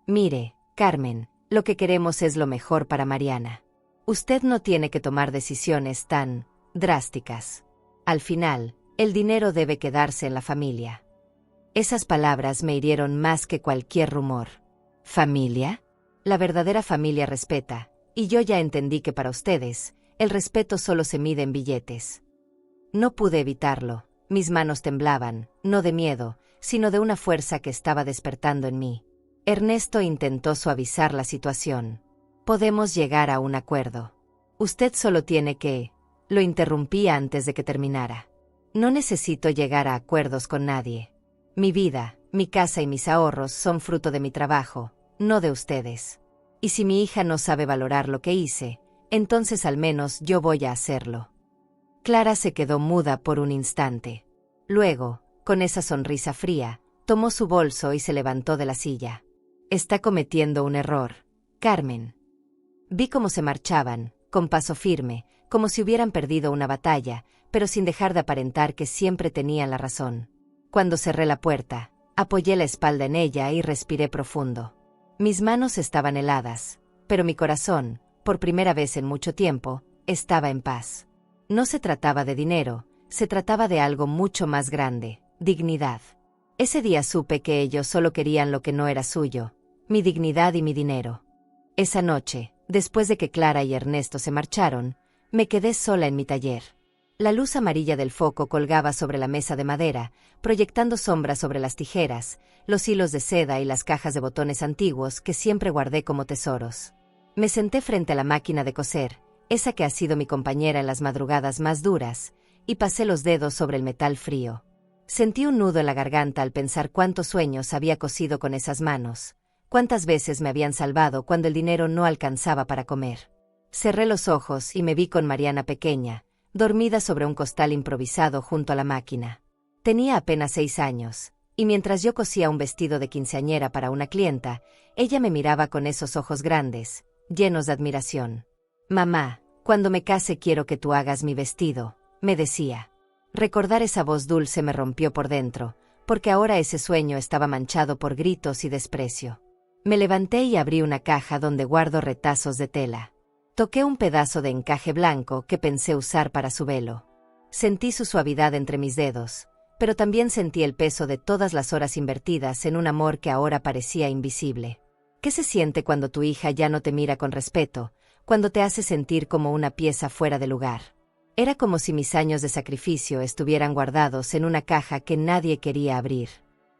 Mire, Carmen, lo que queremos es lo mejor para Mariana. Usted no tiene que tomar decisiones tan drásticas. Al final, el dinero debe quedarse en la familia. Esas palabras me hirieron más que cualquier rumor. ¿Familia? La verdadera familia respeta, y yo ya entendí que para ustedes, el respeto solo se mide en billetes. No pude evitarlo, mis manos temblaban, no de miedo, sino de una fuerza que estaba despertando en mí. Ernesto intentó suavizar la situación. Podemos llegar a un acuerdo. Usted solo tiene que... Lo interrumpí antes de que terminara. No necesito llegar a acuerdos con nadie. Mi vida, mi casa y mis ahorros son fruto de mi trabajo, no de ustedes. Y si mi hija no sabe valorar lo que hice, entonces al menos yo voy a hacerlo. Clara se quedó muda por un instante. Luego, con esa sonrisa fría, tomó su bolso y se levantó de la silla. Está cometiendo un error, Carmen. Vi cómo se marchaban, con paso firme, como si hubieran perdido una batalla, pero sin dejar de aparentar que siempre tenían la razón. Cuando cerré la puerta, apoyé la espalda en ella y respiré profundo. Mis manos estaban heladas, pero mi corazón, por primera vez en mucho tiempo, estaba en paz. No se trataba de dinero, se trataba de algo mucho más grande, dignidad. Ese día supe que ellos solo querían lo que no era suyo, mi dignidad y mi dinero. Esa noche, después de que Clara y Ernesto se marcharon, me quedé sola en mi taller. La luz amarilla del foco colgaba sobre la mesa de madera, proyectando sombras sobre las tijeras, los hilos de seda y las cajas de botones antiguos que siempre guardé como tesoros. Me senté frente a la máquina de coser, esa que ha sido mi compañera en las madrugadas más duras, y pasé los dedos sobre el metal frío. Sentí un nudo en la garganta al pensar cuántos sueños había cosido con esas manos, cuántas veces me habían salvado cuando el dinero no alcanzaba para comer. Cerré los ojos y me vi con Mariana pequeña, dormida sobre un costal improvisado junto a la máquina. Tenía apenas 6 años, y mientras yo cosía un vestido de quinceañera para una clienta, ella me miraba con esos ojos grandes, llenos de admiración. «Mamá, cuando me case quiero que tú hagas mi vestido», me decía. Recordar esa voz dulce me rompió por dentro, porque ahora ese sueño estaba manchado por gritos y desprecio. Me levanté y abrí una caja donde guardo retazos de tela. Toqué un pedazo de encaje blanco que pensé usar para su velo. Sentí su suavidad entre mis dedos, pero también sentí el peso de todas las horas invertidas en un amor que ahora parecía invisible. ¿Qué se siente cuando tu hija ya no te mira con respeto, cuando te hace sentir como una pieza fuera de lugar? Era como si mis años de sacrificio estuvieran guardados en una caja que nadie quería abrir.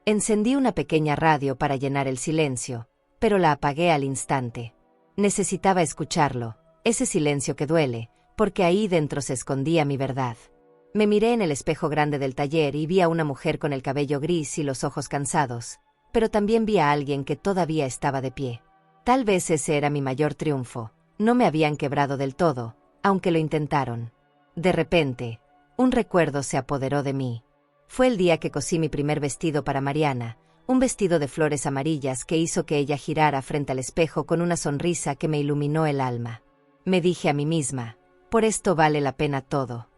Encendí una pequeña radio para llenar el silencio, pero la apagué al instante. Necesitaba escucharlo, ese silencio que duele, porque ahí dentro se escondía mi verdad. Me miré en el espejo grande del taller y vi a una mujer con el cabello gris y los ojos cansados, pero también vi a alguien que todavía estaba de pie. Tal vez ese era mi mayor triunfo. No me habían quebrado del todo, aunque lo intentaron. De repente, un recuerdo se apoderó de mí. Fue el día que cosí mi primer vestido para Mariana, un vestido de flores amarillas que hizo que ella girara frente al espejo con una sonrisa que me iluminó el alma. Me dije a mí misma, por esto vale la pena todo.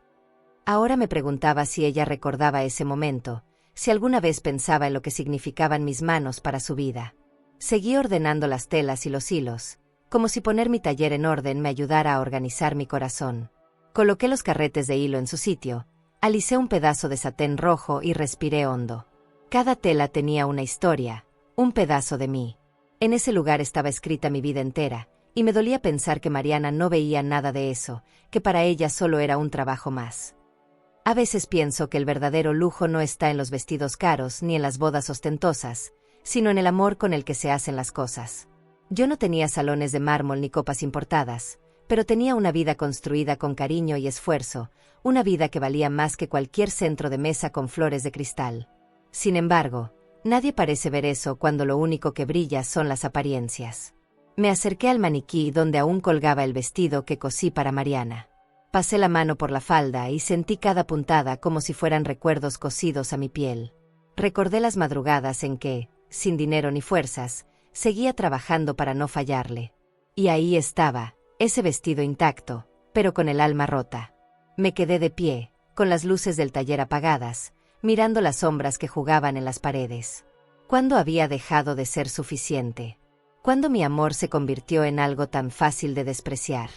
Ahora me preguntaba si ella recordaba ese momento, si alguna vez pensaba en lo que significaban mis manos para su vida. Seguí ordenando las telas y los hilos, como si poner mi taller en orden me ayudara a organizar mi corazón. Coloqué los carretes de hilo en su sitio, alisé un pedazo de satén rojo y respiré hondo. Cada tela tenía una historia, un pedazo de mí. En ese lugar estaba escrita mi vida entera, y me dolía pensar que Mariana no veía nada de eso, que para ella solo era un trabajo más. A veces pienso que el verdadero lujo no está en los vestidos caros ni en las bodas ostentosas, sino en el amor con el que se hacen las cosas. Yo no tenía salones de mármol ni copas importadas, pero tenía una vida construida con cariño y esfuerzo, una vida que valía más que cualquier centro de mesa con flores de cristal. Sin embargo, nadie parece ver eso cuando lo único que brilla son las apariencias. Me acerqué al maniquí donde aún colgaba el vestido que cosí para Mariana. Pasé la mano por la falda y sentí cada puntada como si fueran recuerdos cosidos a mi piel. Recordé las madrugadas en que, sin dinero ni fuerzas, seguía trabajando para no fallarle. Y ahí estaba, ese vestido intacto, pero con el alma rota. Me quedé de pie, con las luces del taller apagadas, mirando las sombras que jugaban en las paredes. ¿Cuándo había dejado de ser suficiente? ¿Cuándo mi amor se convirtió en algo tan fácil de despreciar?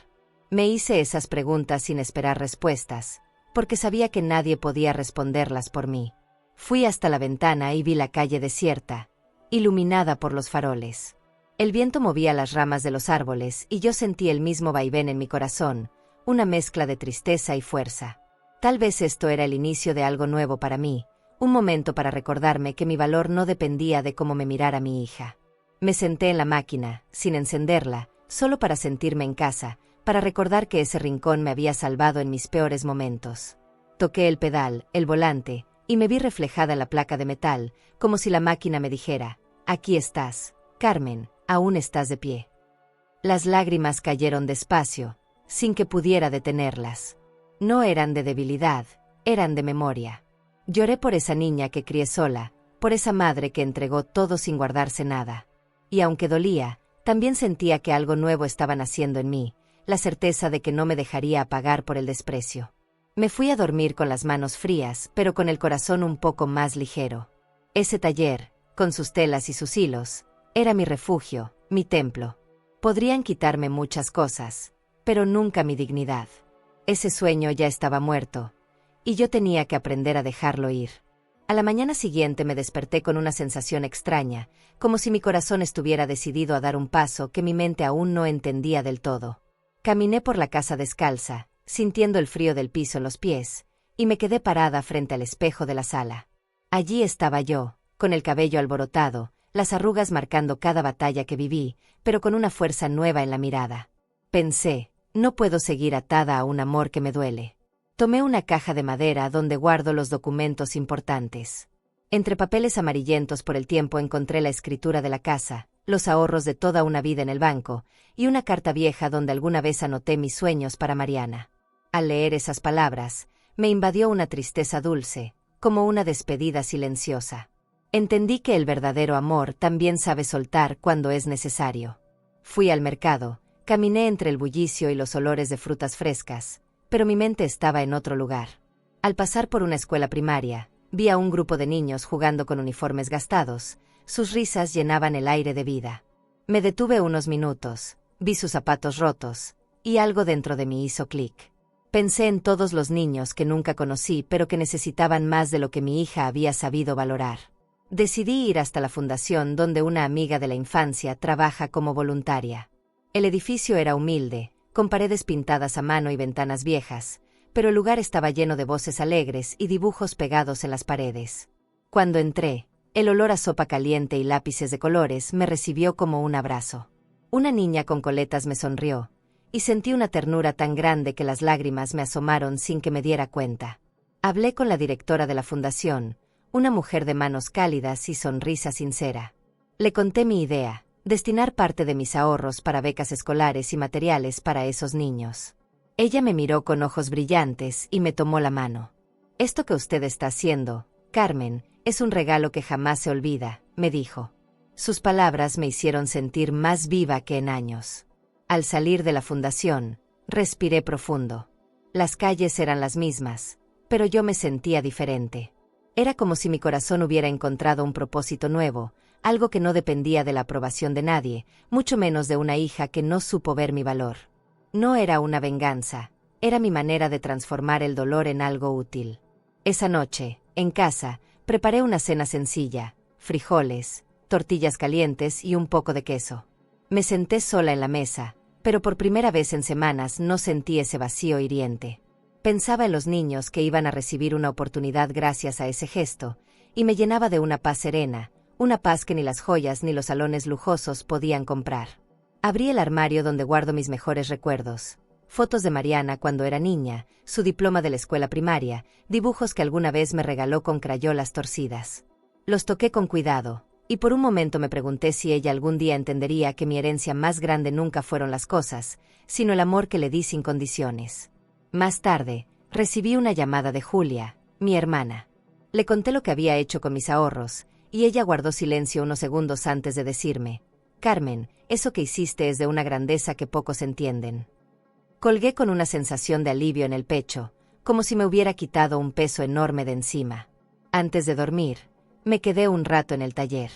Me hice esas preguntas sin esperar respuestas, porque sabía que nadie podía responderlas por mí. Fui hasta la ventana y vi la calle desierta, iluminada por los faroles. El viento movía las ramas de los árboles y yo sentí el mismo vaivén en mi corazón, una mezcla de tristeza y fuerza. Tal vez esto era el inicio de algo nuevo para mí, un momento para recordarme que mi valor no dependía de cómo me mirara mi hija. Me senté en la máquina, sin encenderla, solo para sentirme en casa, para recordar que ese rincón me había salvado en mis peores momentos. Toqué el pedal, el volante, y me vi reflejada en la placa de metal, como si la máquina me dijera: «Aquí estás, Carmen, aún estás de pie». Las lágrimas cayeron despacio, sin que pudiera detenerlas. No eran de debilidad, eran de memoria. Lloré por esa niña que crié sola, por esa madre que entregó todo sin guardarse nada. Y aunque dolía, también sentía que algo nuevo estaba naciendo en mí, la certeza de que no me dejaría apagar por el desprecio. Me fui a dormir con las manos frías, pero con el corazón un poco más ligero. Ese taller, con sus telas y sus hilos, era mi refugio, mi templo. Podrían quitarme muchas cosas, pero nunca mi dignidad. Ese sueño ya estaba muerto, y yo tenía que aprender a dejarlo ir. A la mañana siguiente me desperté con una sensación extraña, como si mi corazón estuviera decidido a dar un paso que mi mente aún no entendía del todo. Caminé por la casa descalza, sintiendo el frío del piso en los pies, y me quedé parada frente al espejo de la sala. Allí estaba yo, con el cabello alborotado, las arrugas marcando cada batalla que viví, pero con una fuerza nueva en la mirada. Pensé: no puedo seguir atada a un amor que me duele. Tomé una caja de madera donde guardo los documentos importantes. Entre papeles amarillentos por el tiempo encontré la escritura de la casa, los ahorros de toda una vida en el banco, y una carta vieja donde alguna vez anoté mis sueños para Mariana. Al leer esas palabras, me invadió una tristeza dulce, como una despedida silenciosa. Entendí que el verdadero amor también sabe soltar cuando es necesario. Fui al mercado, caminé entre el bullicio y los olores de frutas frescas, pero mi mente estaba en otro lugar. Al pasar por una escuela primaria, vi a un grupo de niños jugando con uniformes gastados, sus risas llenaban el aire de vida. Me detuve unos minutos, vi sus zapatos rotos, y algo dentro de mí hizo clic. Pensé en todos los niños que nunca conocí pero que necesitaban más de lo que mi hija había sabido valorar. Decidí ir hasta la fundación donde una amiga de la infancia trabaja como voluntaria. El edificio era humilde, con paredes pintadas a mano y ventanas viejas, pero el lugar estaba lleno de voces alegres y dibujos pegados en las paredes. Cuando entré, el olor a sopa caliente y lápices de colores me recibió como un abrazo. Una niña con coletas me sonrió, y sentí una ternura tan grande que las lágrimas me asomaron sin que me diera cuenta. Hablé con la directora de la fundación, una mujer de manos cálidas y sonrisa sincera. Le conté mi idea: destinar parte de mis ahorros para becas escolares y materiales para esos niños. Ella me miró con ojos brillantes y me tomó la mano. «Esto que usted está haciendo, Carmen, es un regalo que jamás se olvida», me dijo. Sus palabras me hicieron sentir más viva que en años. Al salir de la fundación, respiré profundo. Las calles eran las mismas, pero yo me sentía diferente. Era como si mi corazón hubiera encontrado un propósito nuevo, algo que no dependía de la aprobación de nadie, mucho menos de una hija que no supo ver mi valor. No era una venganza, era mi manera de transformar el dolor en algo útil. Esa noche, en casa, preparé una cena sencilla: frijoles, tortillas calientes y un poco de queso. Me senté sola en la mesa, pero por primera vez en semanas no sentí ese vacío hiriente. Pensaba en los niños que iban a recibir una oportunidad gracias a ese gesto, y me llenaba de una paz serena, una paz que ni las joyas ni los salones lujosos podían comprar. Abrí el armario donde guardo mis mejores recuerdos: fotos de Mariana cuando era niña, su diploma de la escuela primaria, dibujos que alguna vez me regaló con crayolas torcidas. Los toqué con cuidado, y por un momento me pregunté si ella algún día entendería que mi herencia más grande nunca fueron las cosas, sino el amor que le di sin condiciones. Más tarde, recibí una llamada de Julia, mi hermana. Le conté lo que había hecho con mis ahorros, y ella guardó silencio unos segundos antes de decirme: Carmen, eso que hiciste es de una grandeza que pocos entienden. Colgué con una sensación de alivio en el pecho, como si me hubiera quitado un peso enorme de encima. Antes de dormir, me quedé un rato en el taller.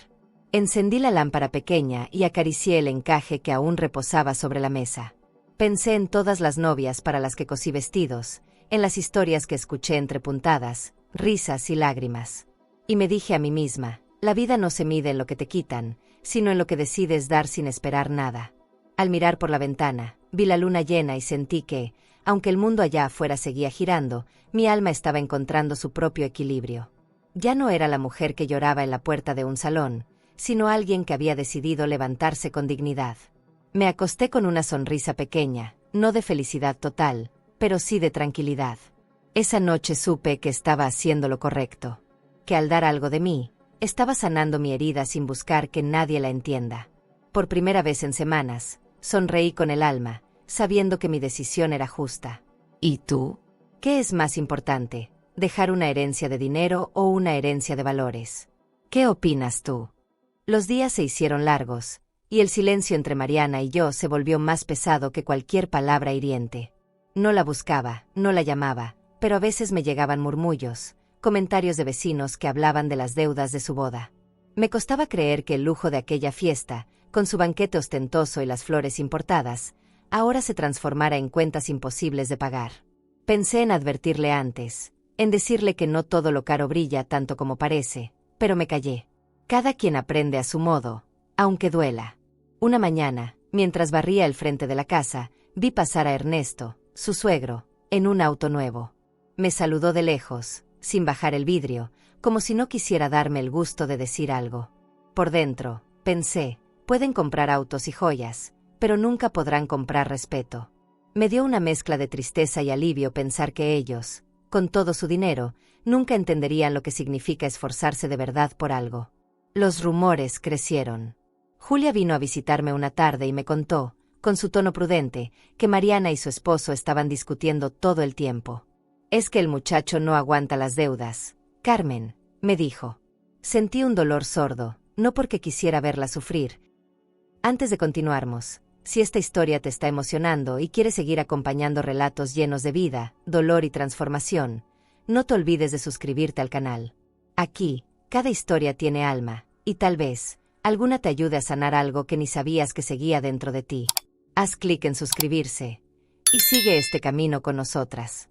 Encendí la lámpara pequeña y acaricié el encaje que aún reposaba sobre la mesa. Pensé en todas las novias para las que cosí vestidos, en las historias que escuché entre puntadas, risas y lágrimas. Y me dije a mí misma: la vida no se mide en lo que te quitan, sino en lo que decides dar sin esperar nada. Al mirar por la ventana, vi la luna llena y sentí que, aunque el mundo allá afuera seguía girando, mi alma estaba encontrando su propio equilibrio. Ya no era la mujer que lloraba en la puerta de un salón, sino alguien que había decidido levantarse con dignidad. Me acosté con una sonrisa pequeña, no de felicidad total, pero sí de tranquilidad. Esa noche supe que estaba haciendo lo correcto, que al dar algo de mí, estaba sanando mi herida sin buscar que nadie la entienda. Por primera vez en semanas, sonreí con el alma, sabiendo que mi decisión era justa. ¿Y tú? ¿Qué es más importante, dejar una herencia de dinero o una herencia de valores? ¿Qué opinas tú? Los días se hicieron largos, y el silencio entre Mariana y yo se volvió más pesado que cualquier palabra hiriente. No la buscaba, no la llamaba, pero a veces me llegaban murmullos, comentarios de vecinos que hablaban de las deudas de su boda. Me costaba creer que el lujo de aquella fiesta, con su banquete ostentoso y las flores importadas, ahora se transformara en cuentas imposibles de pagar. Pensé en advertirle antes, en decirle que no todo lo caro brilla tanto como parece, pero me callé. Cada quien aprende a su modo, aunque duela. Una mañana, mientras barría el frente de la casa, vi pasar a Ernesto, su suegro, en un auto nuevo. Me saludó de lejos, sin bajar el vidrio, como si no quisiera darme el gusto de decir algo. Por dentro, pensé: pueden comprar autos y joyas, pero nunca podrán comprar respeto. Me dio una mezcla de tristeza y alivio pensar que ellos, con todo su dinero, nunca entenderían lo que significa esforzarse de verdad por algo. Los rumores crecieron. Julia vino a visitarme una tarde y me contó, con su tono prudente, que Mariana y su esposo estaban discutiendo todo el tiempo. Es que el muchacho no aguanta las deudas, Carmen, me dijo. Sentí un dolor sordo, no porque quisiera verla sufrir. Antes de continuarmos, si esta historia te está emocionando y quieres seguir acompañando relatos llenos de vida, dolor y transformación, no te olvides de suscribirte al canal. Aquí, cada historia tiene alma, y tal vez, alguna te ayude a sanar algo que ni sabías que seguía dentro de ti. Haz clic en suscribirse, y sigue este camino con nosotras.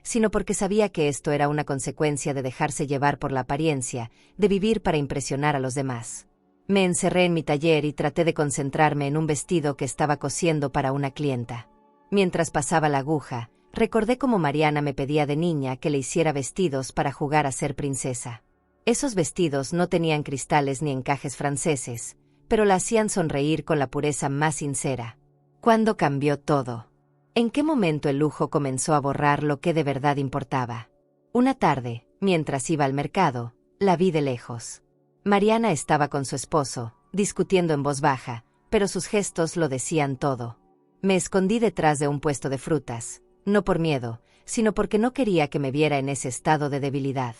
Sino porque sabía que esto era una consecuencia de dejarse llevar por la apariencia, de vivir para impresionar a los demás. Me encerré en mi taller y traté de concentrarme en un vestido que estaba cosiendo para una clienta. Mientras pasaba la aguja, recordé cómo Mariana me pedía de niña que le hiciera vestidos para jugar a ser princesa. Esos vestidos no tenían cristales ni encajes franceses, pero la hacían sonreír con la pureza más sincera. ¿Cuándo cambió todo? ¿En qué momento el lujo comenzó a borrar lo que de verdad importaba? Una tarde, mientras iba al mercado, la vi de lejos. Mariana estaba con su esposo, discutiendo en voz baja, pero sus gestos lo decían todo. Me escondí detrás de un puesto de frutas, no por miedo, sino porque no quería que me viera en ese estado de debilidad.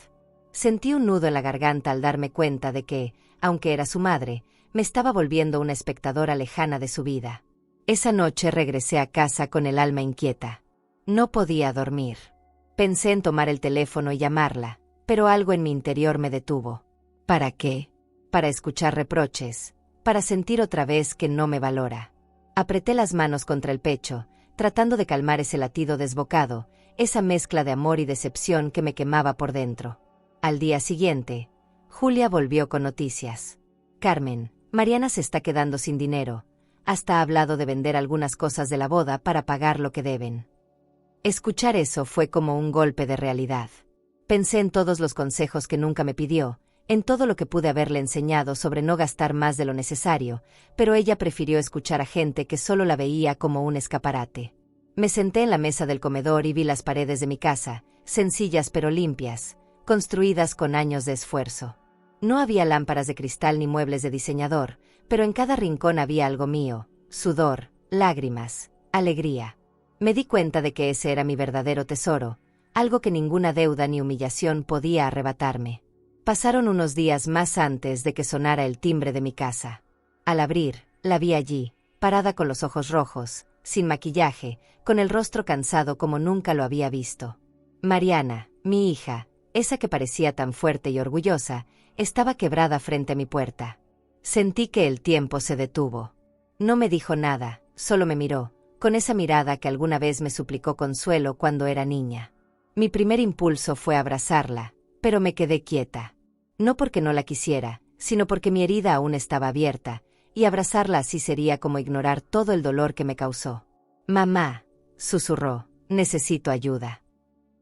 Sentí un nudo en la garganta al darme cuenta de que, aunque era su madre, me estaba volviendo una espectadora lejana de su vida. Esa noche regresé a casa con el alma inquieta. No podía dormir. Pensé en tomar el teléfono y llamarla, pero algo en mi interior me detuvo. ¿Para qué? Para escuchar reproches, para sentir otra vez que no me valora. Apreté las manos contra el pecho, tratando de calmar ese latido desbocado, esa mezcla de amor y decepción que me quemaba por dentro. Al día siguiente, Julia volvió con noticias. Carmen, Mariana se está quedando sin dinero. Hasta ha hablado de vender algunas cosas de la boda para pagar lo que deben. Escuchar eso fue como un golpe de realidad. Pensé en todos los consejos que nunca me pidió, en todo lo que pude haberle enseñado sobre no gastar más de lo necesario, pero ella prefirió escuchar a gente que solo la veía como un escaparate. Me senté en la mesa del comedor y vi las paredes de mi casa, sencillas pero limpias, construidas con años de esfuerzo. No había lámparas de cristal ni muebles de diseñador, pero en cada rincón había algo mío: sudor, lágrimas, alegría. Me di cuenta de que ese era mi verdadero tesoro, algo que ninguna deuda ni humillación podía arrebatarme. Pasaron unos días más antes de que sonara el timbre de mi casa. Al abrir, la vi allí, parada con los ojos rojos, sin maquillaje, con el rostro cansado como nunca lo había visto. Mariana, mi hija, esa que parecía tan fuerte y orgullosa, estaba quebrada frente a mi puerta. Sentí que el tiempo se detuvo. No me dijo nada, solo me miró, con esa mirada que alguna vez me suplicó consuelo cuando era niña. Mi primer impulso fue abrazarla, pero me quedé quieta. No porque no la quisiera, sino porque mi herida aún estaba abierta, y abrazarla así sería como ignorar todo el dolor que me causó. «Mamá», susurró, «necesito ayuda».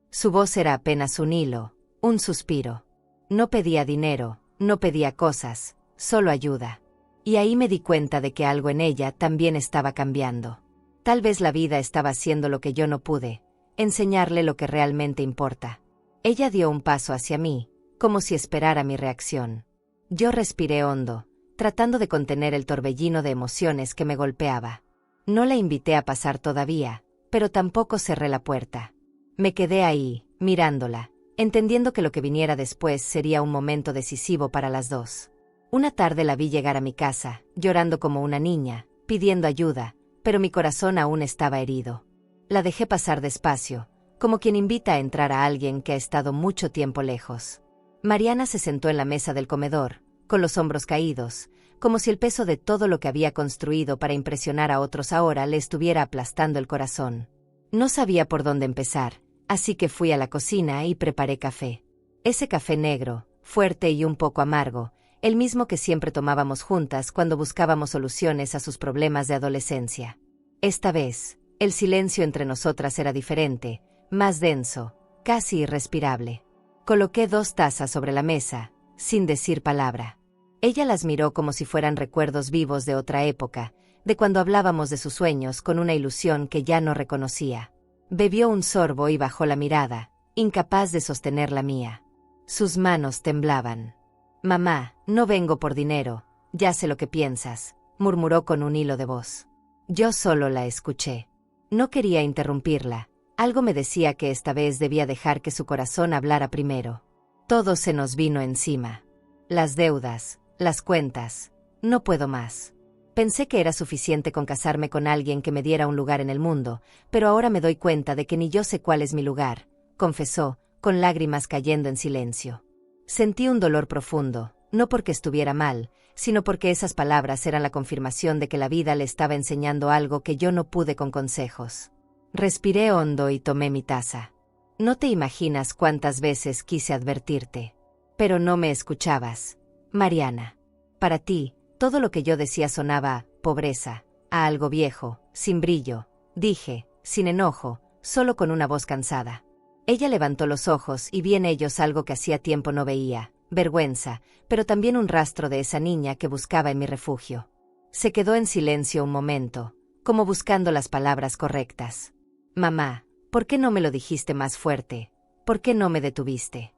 Su voz era apenas un hilo, un suspiro. No pedía dinero, no pedía cosas, solo ayuda. Y ahí me di cuenta de que algo en ella también estaba cambiando. Tal vez la vida estaba haciendo lo que yo no pude, enseñarle lo que realmente importa. Ella dio un paso hacia mí, como si esperara mi reacción. Yo respiré hondo, tratando de contener el torbellino de emociones que me golpeaba. No la invité a pasar todavía, pero tampoco cerré la puerta. Me quedé ahí, mirándola, entendiendo que lo que viniera después sería un momento decisivo para las dos. Una tarde la vi llegar a mi casa, llorando como una niña, pidiendo ayuda, pero mi corazón aún estaba herido. La dejé pasar despacio, como quien invita a entrar a alguien que ha estado mucho tiempo lejos. Mariana se sentó en la mesa del comedor, con los hombros caídos, como si el peso de todo lo que había construido para impresionar a otros ahora le estuviera aplastando el corazón. No sabía por dónde empezar, así que fui a la cocina y preparé café. Ese café negro, fuerte y un poco amargo, el mismo que siempre tomábamos juntas cuando buscábamos soluciones a sus problemas de adolescencia. Esta vez, el silencio entre nosotras era diferente, más denso, casi irrespirable. Coloqué 2 tazas sobre la mesa, sin decir palabra. Ella las miró como si fueran recuerdos vivos de otra época, de cuando hablábamos de sus sueños con una ilusión que ya no reconocía. Bebió un sorbo y bajó la mirada, incapaz de sostener la mía. Sus manos temblaban. «Mamá, no vengo por dinero, ya sé lo que piensas», murmuró con un hilo de voz. Yo solo la escuché. No quería interrumpirla. Algo me decía que esta vez debía dejar que su corazón hablara primero. Todo se nos vino encima. Las deudas, las cuentas. No puedo más. Pensé que era suficiente con casarme con alguien que me diera un lugar en el mundo, pero ahora me doy cuenta de que ni yo sé cuál es mi lugar, confesó, con lágrimas cayendo en silencio. Sentí un dolor profundo, no porque estuviera mal, sino porque esas palabras eran la confirmación de que la vida le estaba enseñando algo que yo no pude con consejos. Respiré hondo y tomé mi taza. No te imaginas cuántas veces quise advertirte. Pero no me escuchabas. Mariana. Para ti, todo lo que yo decía sonaba a pobreza, a algo viejo, sin brillo, dije, sin enojo, solo con una voz cansada. Ella levantó los ojos y vi en ellos algo que hacía tiempo no veía, vergüenza, pero también un rastro de esa niña que buscaba en mi refugio. Se quedó en silencio un momento, como buscando las palabras correctas. «Mamá, ¿por qué no me lo dijiste más fuerte? ¿Por qué no me detuviste?»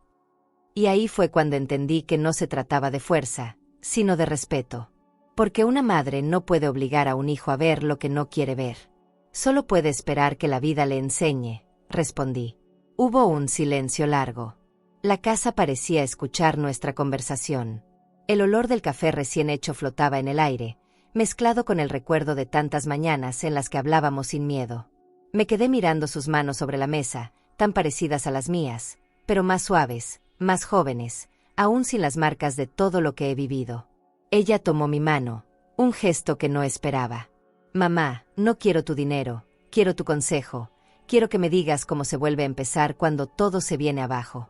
Y ahí fue cuando entendí que no se trataba de fuerza, sino de respeto. Porque una madre no puede obligar a un hijo a ver lo que no quiere ver. Solo puede esperar que la vida le enseñe, respondí. Hubo un silencio largo. La casa parecía escuchar nuestra conversación. El olor del café recién hecho flotaba en el aire, mezclado con el recuerdo de tantas mañanas en las que hablábamos sin miedo. Me quedé mirando sus manos sobre la mesa, tan parecidas a las mías, pero más suaves, más jóvenes, aún sin las marcas de todo lo que he vivido. Ella tomó mi mano, un gesto que no esperaba. «Mamá, no quiero tu dinero, quiero tu consejo. Quiero que me digas cómo se vuelve a empezar cuando todo se viene abajo».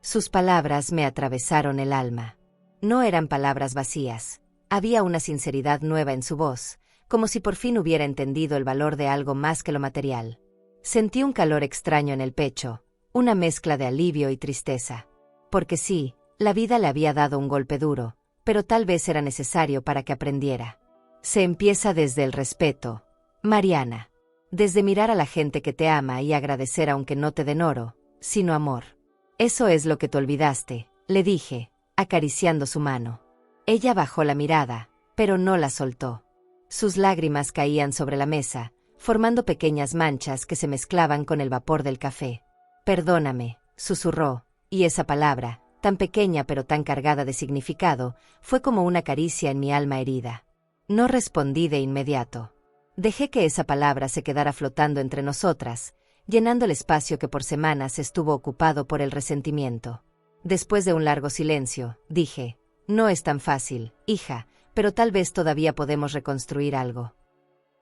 Sus palabras me atravesaron el alma. No eran palabras vacías. Había una sinceridad nueva en su voz, como si por fin hubiera entendido el valor de algo más que lo material. Sentí un calor extraño en el pecho, una mezcla de alivio y tristeza. Porque sí, la vida le había dado un golpe duro, pero tal vez era necesario para que aprendiera. Se empieza desde el respeto, Mariana. Desde mirar a la gente que te ama y agradecer aunque no te den oro, sino amor. Eso es lo que te olvidaste, le dije, acariciando su mano. Ella bajó la mirada, pero no la soltó. Sus lágrimas caían sobre la mesa, formando pequeñas manchas que se mezclaban con el vapor del café. «Perdóname», susurró, y esa palabra, tan pequeña pero tan cargada de significado, fue como una caricia en mi alma herida. No respondí de inmediato. Dejé que esa palabra se quedara flotando entre nosotras, llenando el espacio que por semanas estuvo ocupado por el resentimiento. Después de un largo silencio, dije: «No es tan fácil, hija, pero tal vez todavía podemos reconstruir algo».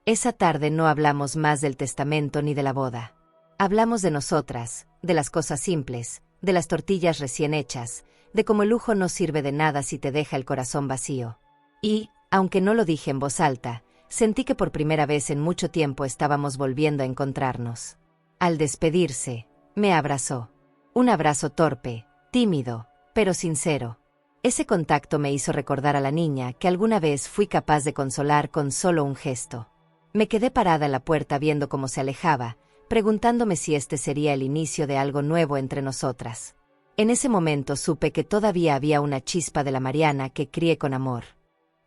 Esa tarde no hablamos más del testamento ni de la boda. Hablamos de nosotras, de las cosas simples, de las tortillas recién hechas, de cómo el lujo no sirve de nada si te deja el corazón vacío. Y, aunque no lo dije en voz alta, sentí que por primera vez en mucho tiempo estábamos volviendo a encontrarnos. Al despedirse, me abrazó. Un abrazo torpe, tímido, pero sincero. Ese contacto me hizo recordar a la niña que alguna vez fui capaz de consolar con solo un gesto. Me quedé parada en la puerta viendo cómo se alejaba, preguntándome si este sería el inicio de algo nuevo entre nosotras. En ese momento supe que todavía había una chispa de la Mariana que crié con amor.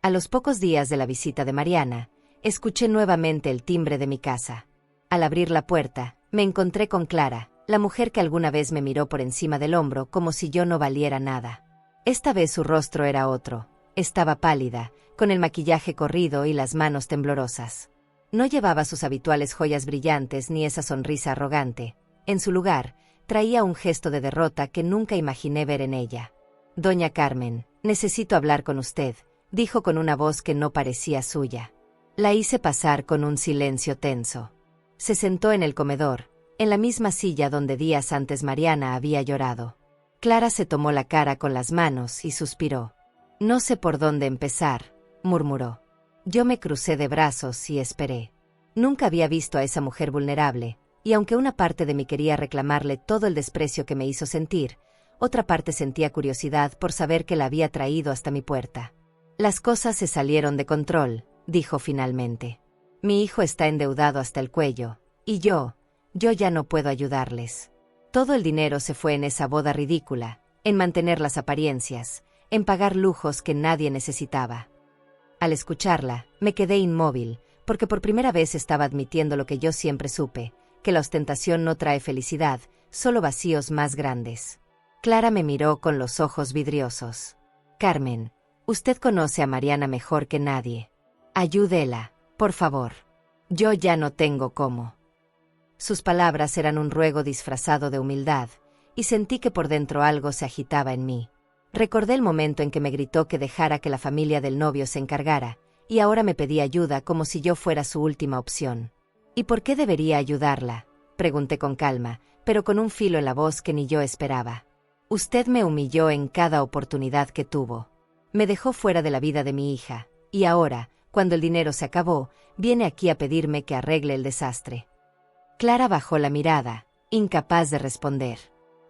A los pocos días de la visita de Mariana, escuché nuevamente el timbre de mi casa. Al abrir la puerta, me encontré con Clara, la mujer que alguna vez me miró por encima del hombro como si yo no valiera nada. Esta vez su rostro era otro. Estaba pálida, con el maquillaje corrido y las manos temblorosas. No llevaba sus habituales joyas brillantes ni esa sonrisa arrogante. En su lugar, traía un gesto de derrota que nunca imaginé ver en ella. «Doña Carmen, necesito hablar con usted», dijo con una voz que no parecía suya. La hice pasar con un silencio tenso. Se sentó en el comedor, en la misma silla donde días antes Mariana había llorado. Clara se tomó la cara con las manos y suspiró. «No sé por dónde empezar», murmuró. Yo me crucé de brazos y esperé. Nunca había visto a esa mujer vulnerable, y aunque una parte de mí quería reclamarle todo el desprecio que me hizo sentir, otra parte sentía curiosidad por saber que la había traído hasta mi puerta. «Las cosas se salieron de control», dijo finalmente. «Mi hijo está endeudado hasta el cuello, y yo ya no puedo ayudarles. Todo el dinero se fue en esa boda ridícula, en mantener las apariencias, en pagar lujos que nadie necesitaba». Al escucharla, me quedé inmóvil, porque por primera vez estaba admitiendo lo que yo siempre supe, que la ostentación no trae felicidad, solo vacíos más grandes. Clara me miró con los ojos vidriosos. «Carmen, usted conoce a Mariana mejor que nadie. Ayúdela, por favor. Yo ya no tengo cómo». Sus palabras eran un ruego disfrazado de humildad, y sentí que por dentro algo se agitaba en mí. Recordé el momento en que me gritó que dejara que la familia del novio se encargara, y ahora me pedía ayuda como si yo fuera su última opción. «¿Y por qué debería ayudarla?», pregunté con calma, pero con un filo en la voz que ni yo esperaba. «Usted me humilló en cada oportunidad que tuvo. Me dejó fuera de la vida de mi hija, y ahora, cuando el dinero se acabó, viene aquí a pedirme que arregle el desastre». Clara bajó la mirada, incapaz de responder.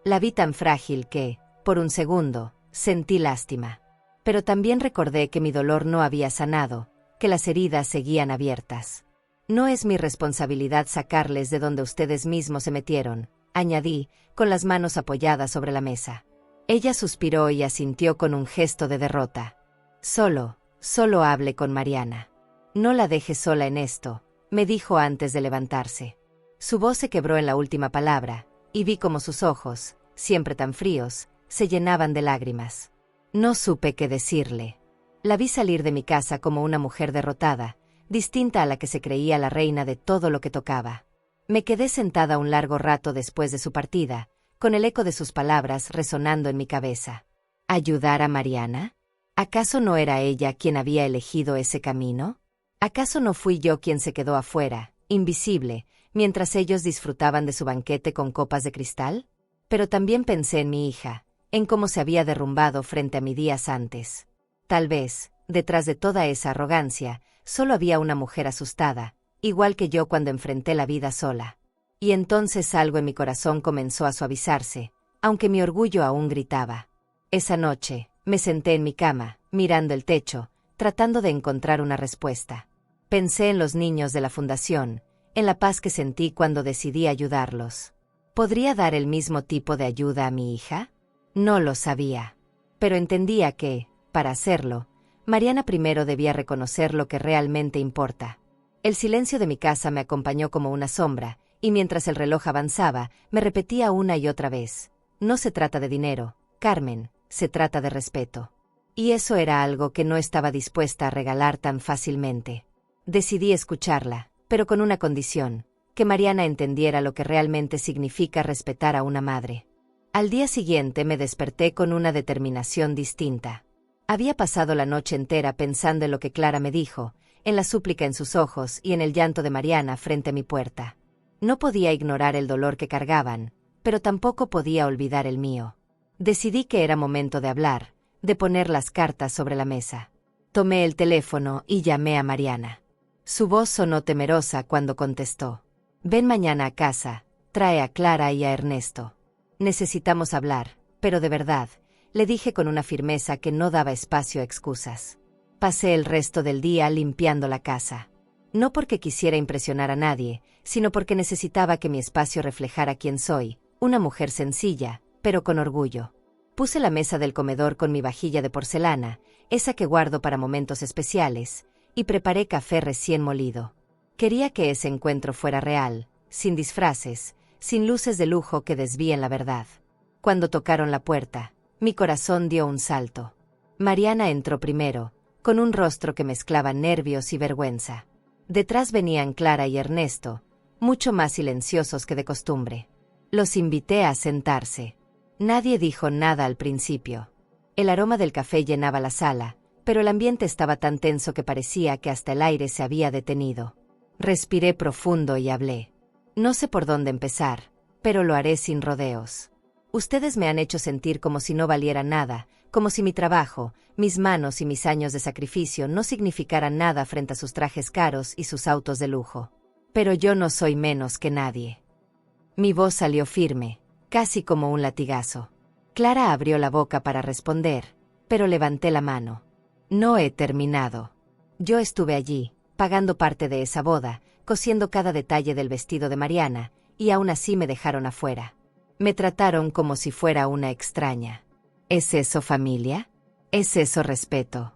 La vi tan frágil que, por un segundo, sentí lástima. Pero también recordé que mi dolor no había sanado, que las heridas seguían abiertas. «No es mi responsabilidad sacarles de donde ustedes mismos se metieron», añadí, con las manos apoyadas sobre la mesa. Ella suspiró y asintió con un gesto de derrota. Solo hable con Mariana. «No la deje sola en esto», me dijo antes de levantarse. Su voz se quebró en la última palabra, y vi como sus ojos, siempre tan fríos, se llenaban de lágrimas. No supe qué decirle. La vi salir de mi casa como una mujer derrotada, distinta a la que se creía la reina de todo lo que tocaba. Me quedé sentada un largo rato después de su partida, con el eco de sus palabras resonando en mi cabeza. ¿Ayudar a Mariana? ¿Acaso no era ella quien había elegido ese camino? ¿Acaso no fui yo quien se quedó afuera, invisible, mientras ellos disfrutaban de su banquete con copas de cristal? Pero también pensé en mi hija, en cómo se había derrumbado frente a mí días antes. Tal vez, detrás de toda esa arrogancia, solo había una mujer asustada, igual que yo cuando enfrenté la vida sola. Y entonces algo en mi corazón comenzó a suavizarse, aunque mi orgullo aún gritaba. Esa noche, me senté en mi cama, mirando el techo, tratando de encontrar una respuesta. Pensé en los niños de la fundación, en la paz que sentí cuando decidí ayudarlos. ¿Podría dar el mismo tipo de ayuda a mi hija? No lo sabía. Pero entendía que, para hacerlo, Mariana primero debía reconocer lo que realmente importa. El silencio de mi casa me acompañó como una sombra, y mientras el reloj avanzaba, me repetía una y otra vez: no se trata de dinero, Carmen, se trata de respeto. Y eso era algo que no estaba dispuesta a regalar tan fácilmente. Decidí escucharla, pero con una condición: que Mariana entendiera lo que realmente significa respetar a una madre. Al día siguiente me desperté con una determinación distinta. Había pasado la noche entera pensando en lo que Clara me dijo, en la súplica en sus ojos y en el llanto de Mariana frente a mi puerta. No podía ignorar el dolor que cargaban, pero tampoco podía olvidar el mío. Decidí que era momento de hablar, de poner las cartas sobre la mesa. Tomé el teléfono y llamé a Mariana. Su voz sonó temerosa cuando contestó: ven mañana a casa, trae a Clara y a Ernesto. Necesitamos hablar, pero de verdad, le dije con una firmeza que no daba espacio a excusas. Pasé el resto del día limpiando la casa. No porque quisiera impresionar a nadie, sino porque necesitaba que mi espacio reflejara quién soy, una mujer sencilla, pero con orgullo. Puse la mesa del comedor con mi vajilla de porcelana, esa que guardo para momentos especiales, y preparé café recién molido. Quería que ese encuentro fuera real, sin disfraces, sin luces de lujo que desvíen la verdad. Cuando tocaron la puerta, mi corazón dio un salto. Mariana entró primero, con un rostro que mezclaba nervios y vergüenza. Detrás venían Clara y Ernesto, mucho más silenciosos que de costumbre. Los invité a sentarse. Nadie dijo nada al principio. El aroma del café llenaba la sala, pero el ambiente estaba tan tenso que parecía que hasta el aire se había detenido. Respiré profundo y hablé. No sé por dónde empezar, pero lo haré sin rodeos. Ustedes me han hecho sentir como si no valiera nada, como si mi trabajo, mis manos y mis años de sacrificio no significaran nada frente a sus trajes caros y sus autos de lujo. Pero yo no soy menos que nadie. Mi voz salió firme, casi como un latigazo. Clara abrió la boca para responder, pero levanté la mano. No he terminado. Yo estuve allí, pagando parte de esa boda, cosiendo cada detalle del vestido de Mariana, y aún así me dejaron afuera. Me trataron como si fuera una extraña. ¿Es eso familia? ¿Es eso respeto?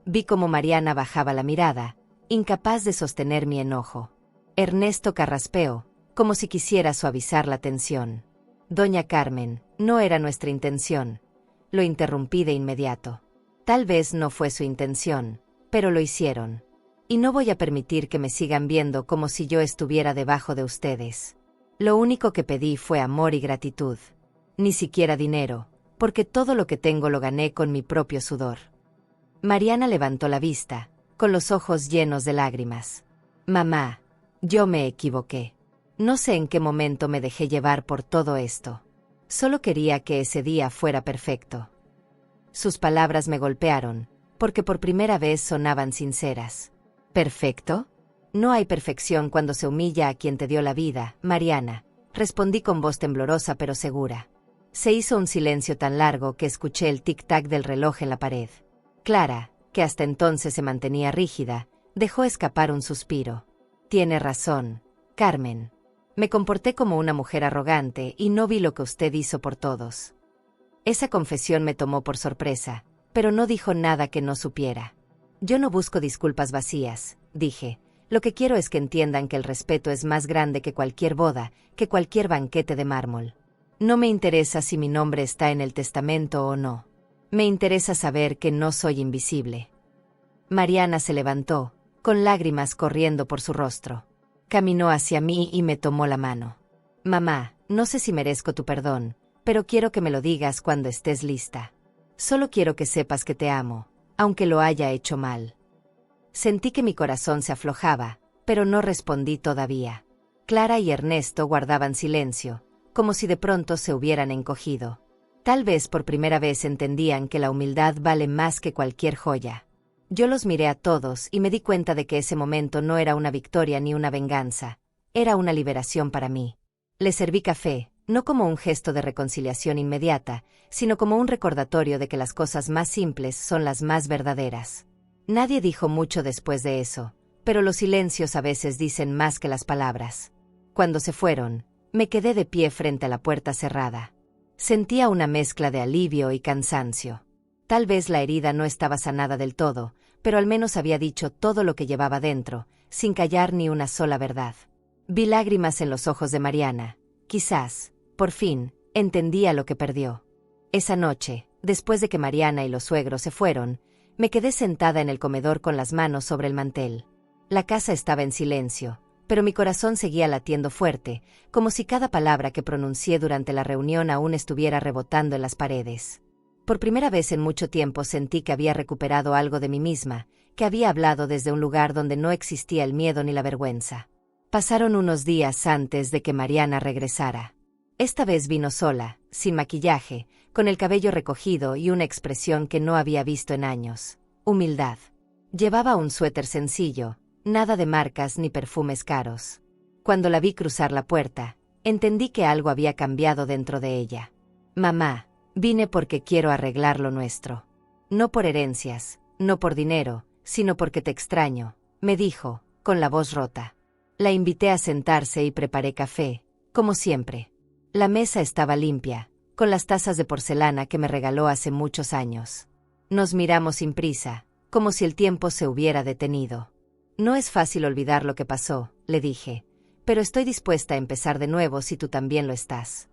Vi cómo Mariana bajaba la mirada, incapaz de sostener mi enojo. Ernesto carraspeó, como si quisiera suavizar la tensión. Doña Carmen, no era nuestra intención. Lo interrumpí de inmediato. Tal vez no fue su intención, pero lo hicieron. Y no voy a permitir que me sigan viendo como si yo estuviera debajo de ustedes. Lo único que pedí fue amor y gratitud. Ni siquiera dinero, porque todo lo que tengo lo gané con mi propio sudor. Mariana levantó la vista, con los ojos llenos de lágrimas. Mamá, yo me equivoqué. No sé en qué momento me dejé llevar por todo esto. Solo quería que ese día fuera perfecto. Sus palabras me golpearon, porque por primera vez sonaban sinceras. ¿Perfecto? No hay perfección cuando se humilla a quien te dio la vida, Mariana, respondí con voz temblorosa pero segura. Se hizo un silencio tan largo que escuché el tic-tac del reloj en la pared. Clara, que hasta entonces se mantenía rígida, dejó escapar un suspiro. Tiene razón, Carmen. Me comporté como una mujer arrogante y no vi lo que usted hizo por todos. Esa confesión me tomó por sorpresa, pero no dijo nada que no supiera. Yo no busco disculpas vacías, dije. Lo que quiero es que entiendan que el respeto es más grande que cualquier boda, que cualquier banquete de mármol. No me interesa si mi nombre está en el testamento o no. Me interesa saber que no soy invisible. Mariana se levantó, con lágrimas corriendo por su rostro. Caminó hacia mí y me tomó la mano. Mamá, no sé si merezco tu perdón, pero quiero que me lo digas cuando estés lista. Solo quiero que sepas que te amo, aunque lo haya hecho mal. Sentí que mi corazón se aflojaba, pero no respondí todavía. Clara y Ernesto guardaban silencio, como si de pronto se hubieran encogido. Tal vez por primera vez entendían que la humildad vale más que cualquier joya. Yo los miré a todos y me di cuenta de que ese momento no era una victoria ni una venganza, era una liberación para mí. Les serví café, no como un gesto de reconciliación inmediata, sino como un recordatorio de que las cosas más simples son las más verdaderas. Nadie dijo mucho después de eso, pero los silencios a veces dicen más que las palabras. Cuando se fueron, me quedé de pie frente a la puerta cerrada. Sentía una mezcla de alivio y cansancio. Tal vez la herida no estaba sanada del todo, pero al menos había dicho todo lo que llevaba dentro, sin callar ni una sola verdad. Vi lágrimas en los ojos de Mariana. Quizás, por fin, entendía lo que perdió. Esa noche, después de que Mariana y los suegros se fueron, me quedé sentada en el comedor con las manos sobre el mantel. La casa estaba en silencio, pero mi corazón seguía latiendo fuerte, como si cada palabra que pronuncié durante la reunión aún estuviera rebotando en las paredes. Por primera vez en mucho tiempo sentí que había recuperado algo de mí misma, que había hablado desde un lugar donde no existía el miedo ni la vergüenza. Pasaron unos días antes de que Mariana regresara. Esta vez vino sola, sin maquillaje, con el cabello recogido y una expresión que no había visto en años: humildad. Llevaba un suéter sencillo, nada de marcas ni perfumes caros. Cuando la vi cruzar la puerta, entendí que algo había cambiado dentro de ella. «Mamá, vine porque quiero arreglar lo nuestro. No por herencias, no por dinero, sino porque te extraño», me dijo, con la voz rota. La invité a sentarse y preparé café, como siempre. La mesa estaba limpia, con las tazas de porcelana que me regaló hace muchos años. Nos miramos sin prisa, como si el tiempo se hubiera detenido. «No es fácil olvidar lo que pasó», le dije, «pero estoy dispuesta a empezar de nuevo si tú también lo estás».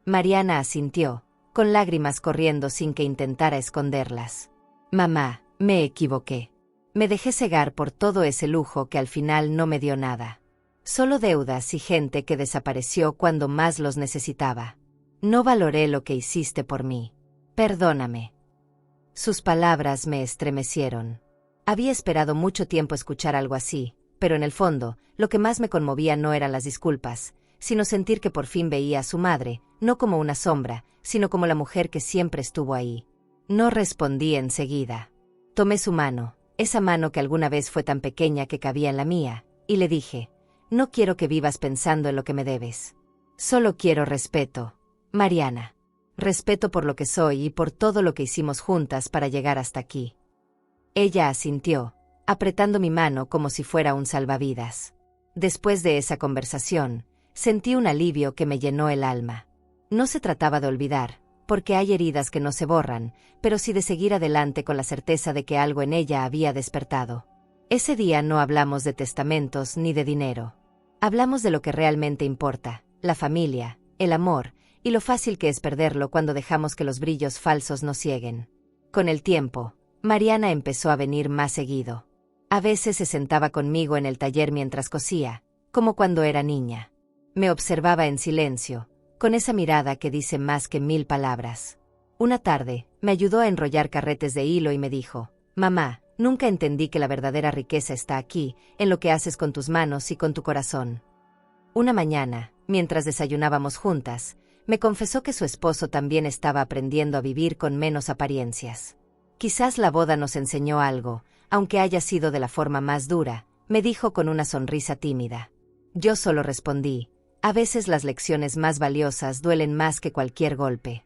Mariana asintió, con lágrimas corriendo sin que intentara esconderlas. «Mamá, me equivoqué. Me dejé cegar por todo ese lujo que al final no me dio nada. Solo deudas y gente que desapareció cuando más los necesitaba. No valoré lo que hiciste por mí. Perdóname». Sus palabras me estremecieron. Había esperado mucho tiempo escuchar algo así, pero en el fondo, lo que más me conmovía no eran las disculpas, sino sentir que por fin veía a su madre, no como una sombra, sino como la mujer que siempre estuvo ahí. No respondí enseguida. Tomé su mano, esa mano que alguna vez fue tan pequeña que cabía en la mía, y le dije: «No quiero que vivas pensando en lo que me debes. Solo quiero respeto, Mariana. Respeto por lo que soy y por todo lo que hicimos juntas para llegar hasta aquí». Ella asintió, apretando mi mano como si fuera un salvavidas. Después de esa conversación, sentí un alivio que me llenó el alma. No se trataba de olvidar, porque hay heridas que no se borran, pero sí de seguir adelante con la certeza de que algo en ella había despertado. Ese día no hablamos de testamentos ni de dinero. Hablamos de lo que realmente importa: la familia, el amor, y lo fácil que es perderlo cuando dejamos que los brillos falsos nos cieguen. Con el tiempo, Mariana empezó a venir más seguido. A veces se sentaba conmigo en el taller mientras cosía, como cuando era niña. Me observaba en silencio, con esa mirada que dice más que 1000 palabras. Una tarde, me ayudó a enrollar carretes de hilo y me dijo: «Mamá, nunca entendí que la verdadera riqueza está aquí, en lo que haces con tus manos y con tu corazón». Una mañana, mientras desayunábamos juntas, me confesó que su esposo también estaba aprendiendo a vivir con menos apariencias. «Quizás la boda nos enseñó algo, aunque haya sido de la forma más dura», me dijo con una sonrisa tímida. Yo solo respondí: «A veces las lecciones más valiosas duelen más que cualquier golpe».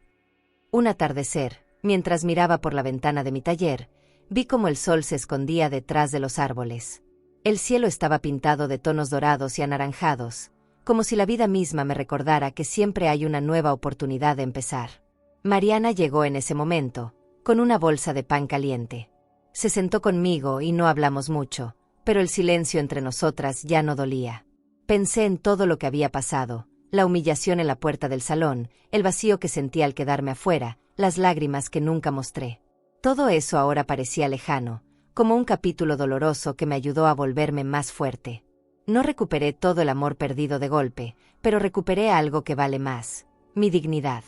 Un atardecer, mientras miraba por la ventana de mi taller, vi cómo el sol se escondía detrás de los árboles. El cielo estaba pintado de tonos dorados y anaranjados, como si la vida misma me recordara que siempre hay una nueva oportunidad de empezar. Mariana llegó en ese momento, con una bolsa de pan caliente. Se sentó conmigo y no hablamos mucho, pero el silencio entre nosotras ya no dolía. Pensé en todo lo que había pasado: la humillación en la puerta del salón, el vacío que sentí al quedarme afuera, las lágrimas que nunca mostré. Todo eso ahora parecía lejano, como un capítulo doloroso que me ayudó a volverme más fuerte. No recuperé todo el amor perdido de golpe, pero recuperé algo que vale más: mi dignidad.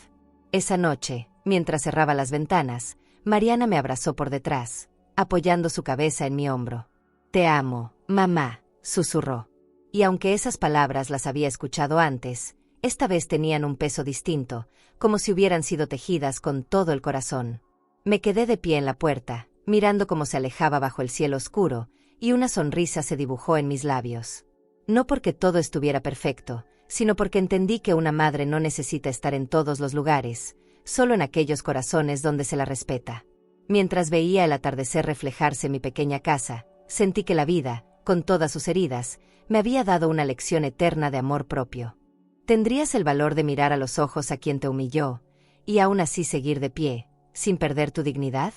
Esa noche, mientras cerraba las ventanas, Mariana me abrazó por detrás, apoyando su cabeza en mi hombro. «Te amo, mamá», susurró. Y aunque esas palabras las había escuchado antes, esta vez tenían un peso distinto, como si hubieran sido tejidas con todo el corazón. Me quedé de pie en la puerta, mirando cómo se alejaba bajo el cielo oscuro, y una sonrisa se dibujó en mis labios. No porque todo estuviera perfecto, sino porque entendí que una madre no necesita estar en todos los lugares, solo en aquellos corazones donde se la respeta. Mientras veía el atardecer reflejarse en mi pequeña casa, sentí que la vida, con todas sus heridas, me había dado una lección eterna de amor propio. ¿Tendrías el valor de mirar a los ojos a quien te humilló, y aún así seguir de pie, sin perder tu dignidad?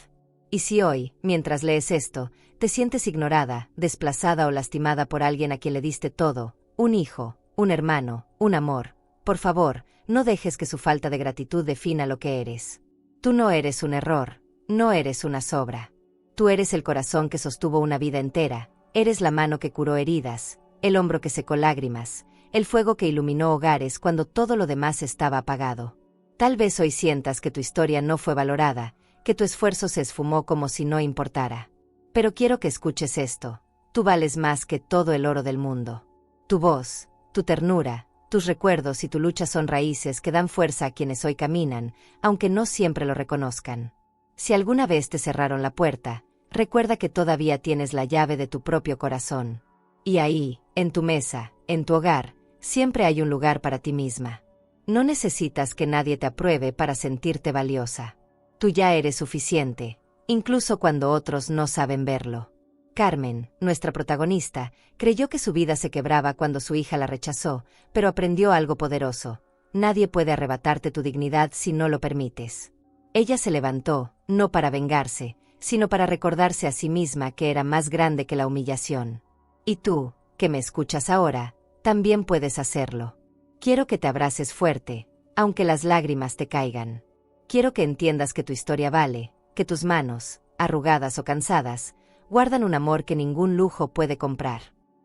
Y si hoy, mientras lees esto, te sientes ignorada, desplazada o lastimada por alguien a quien le diste todo, un hijo, un hermano, un amor, por favor, no dejes que su falta de gratitud defina lo que eres. Tú no eres un error, no eres una sobra. Tú eres el corazón que sostuvo una vida entera, eres la mano que curó heridas, el hombro que secó lágrimas, el fuego que iluminó hogares cuando todo lo demás estaba apagado. Tal vez hoy sientas que tu historia no fue valorada, que tu esfuerzo se esfumó como si no importara. Pero quiero que escuches esto. Tú vales más que todo el oro del mundo. Tu voz, tu ternura, tus recuerdos y tu lucha son raíces que dan fuerza a quienes hoy caminan, aunque no siempre lo reconozcan. Si alguna vez te cerraron la puerta, recuerda que todavía tienes la llave de tu propio corazón. Y ahí, en tu mesa, en tu hogar, siempre hay un lugar para ti misma. No necesitas que nadie te apruebe para sentirte valiosa. Tú ya eres suficiente, incluso cuando otros no saben verlo. Carmen, nuestra protagonista, creyó que su vida se quebraba cuando su hija la rechazó, pero aprendió algo poderoso. Nadie puede arrebatarte tu dignidad si no lo permites. Ella se levantó, no para vengarse, sino para recordarse a sí misma que era más grande que la humillación. Y tú, que me escuchas ahora, también puedes hacerlo. Quiero que te abraces fuerte, aunque las lágrimas te caigan. Quiero que entiendas que tu historia vale, que tus manos, arrugadas o cansadas, guardan un amor que ningún lujo puede comprar.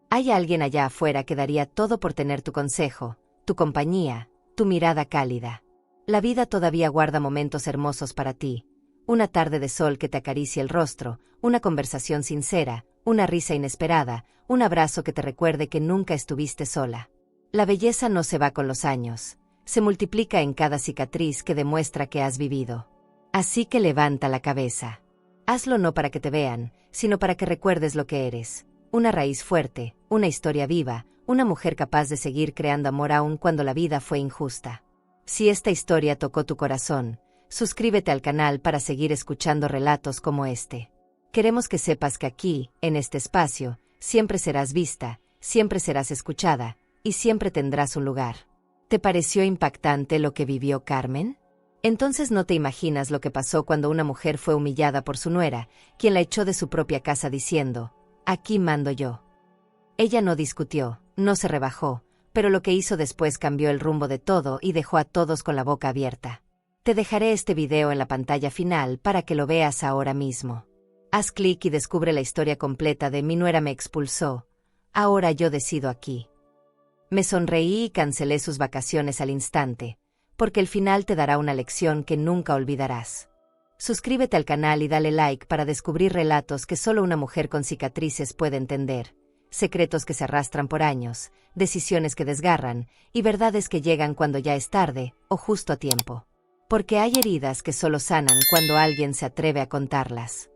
Hay alguien allá afuera que daría todo por tener tu consejo, tu compañía, tu mirada cálida. La vida todavía guarda momentos hermosos para ti. Una tarde de sol que te acaricie el rostro, una conversación sincera, una risa inesperada, un abrazo que te recuerde que nunca estuviste sola. La belleza no se va con los años. Se multiplica en cada cicatriz que demuestra que has vivido. Así que levanta la cabeza. Hazlo no para que te vean, sino para que recuerdes lo que eres. Una raíz fuerte, una historia viva, una mujer capaz de seguir creando amor aún cuando la vida fue injusta. Si esta historia tocó tu corazón, suscríbete al canal para seguir escuchando relatos como este. Queremos que sepas que aquí, en este espacio, siempre serás vista, siempre serás escuchada, y siempre tendrás un lugar. ¿Te pareció impactante lo que vivió Carmen? Entonces no te imaginas lo que pasó cuando una mujer fue humillada por su nuera, quien la echó de su propia casa diciendo, «Aquí mando yo». Ella no discutió, no se rebajó, pero lo que hizo después cambió el rumbo de todo y dejó a todos con la boca abierta. Te dejaré este video en la pantalla final para que lo veas ahora mismo. Haz clic y descubre la historia completa de Mi nuera me expulsó. Ahora yo decido aquí. Me sonreí y cancelé sus vacaciones al instante, porque el final te dará una lección que nunca olvidarás. Suscríbete al canal y dale like para descubrir relatos que solo una mujer con cicatrices puede entender, secretos que se arrastran por años, decisiones que desgarran, y verdades que llegan cuando ya es tarde, o justo a tiempo. Porque hay heridas que solo sanan cuando alguien se atreve a contarlas.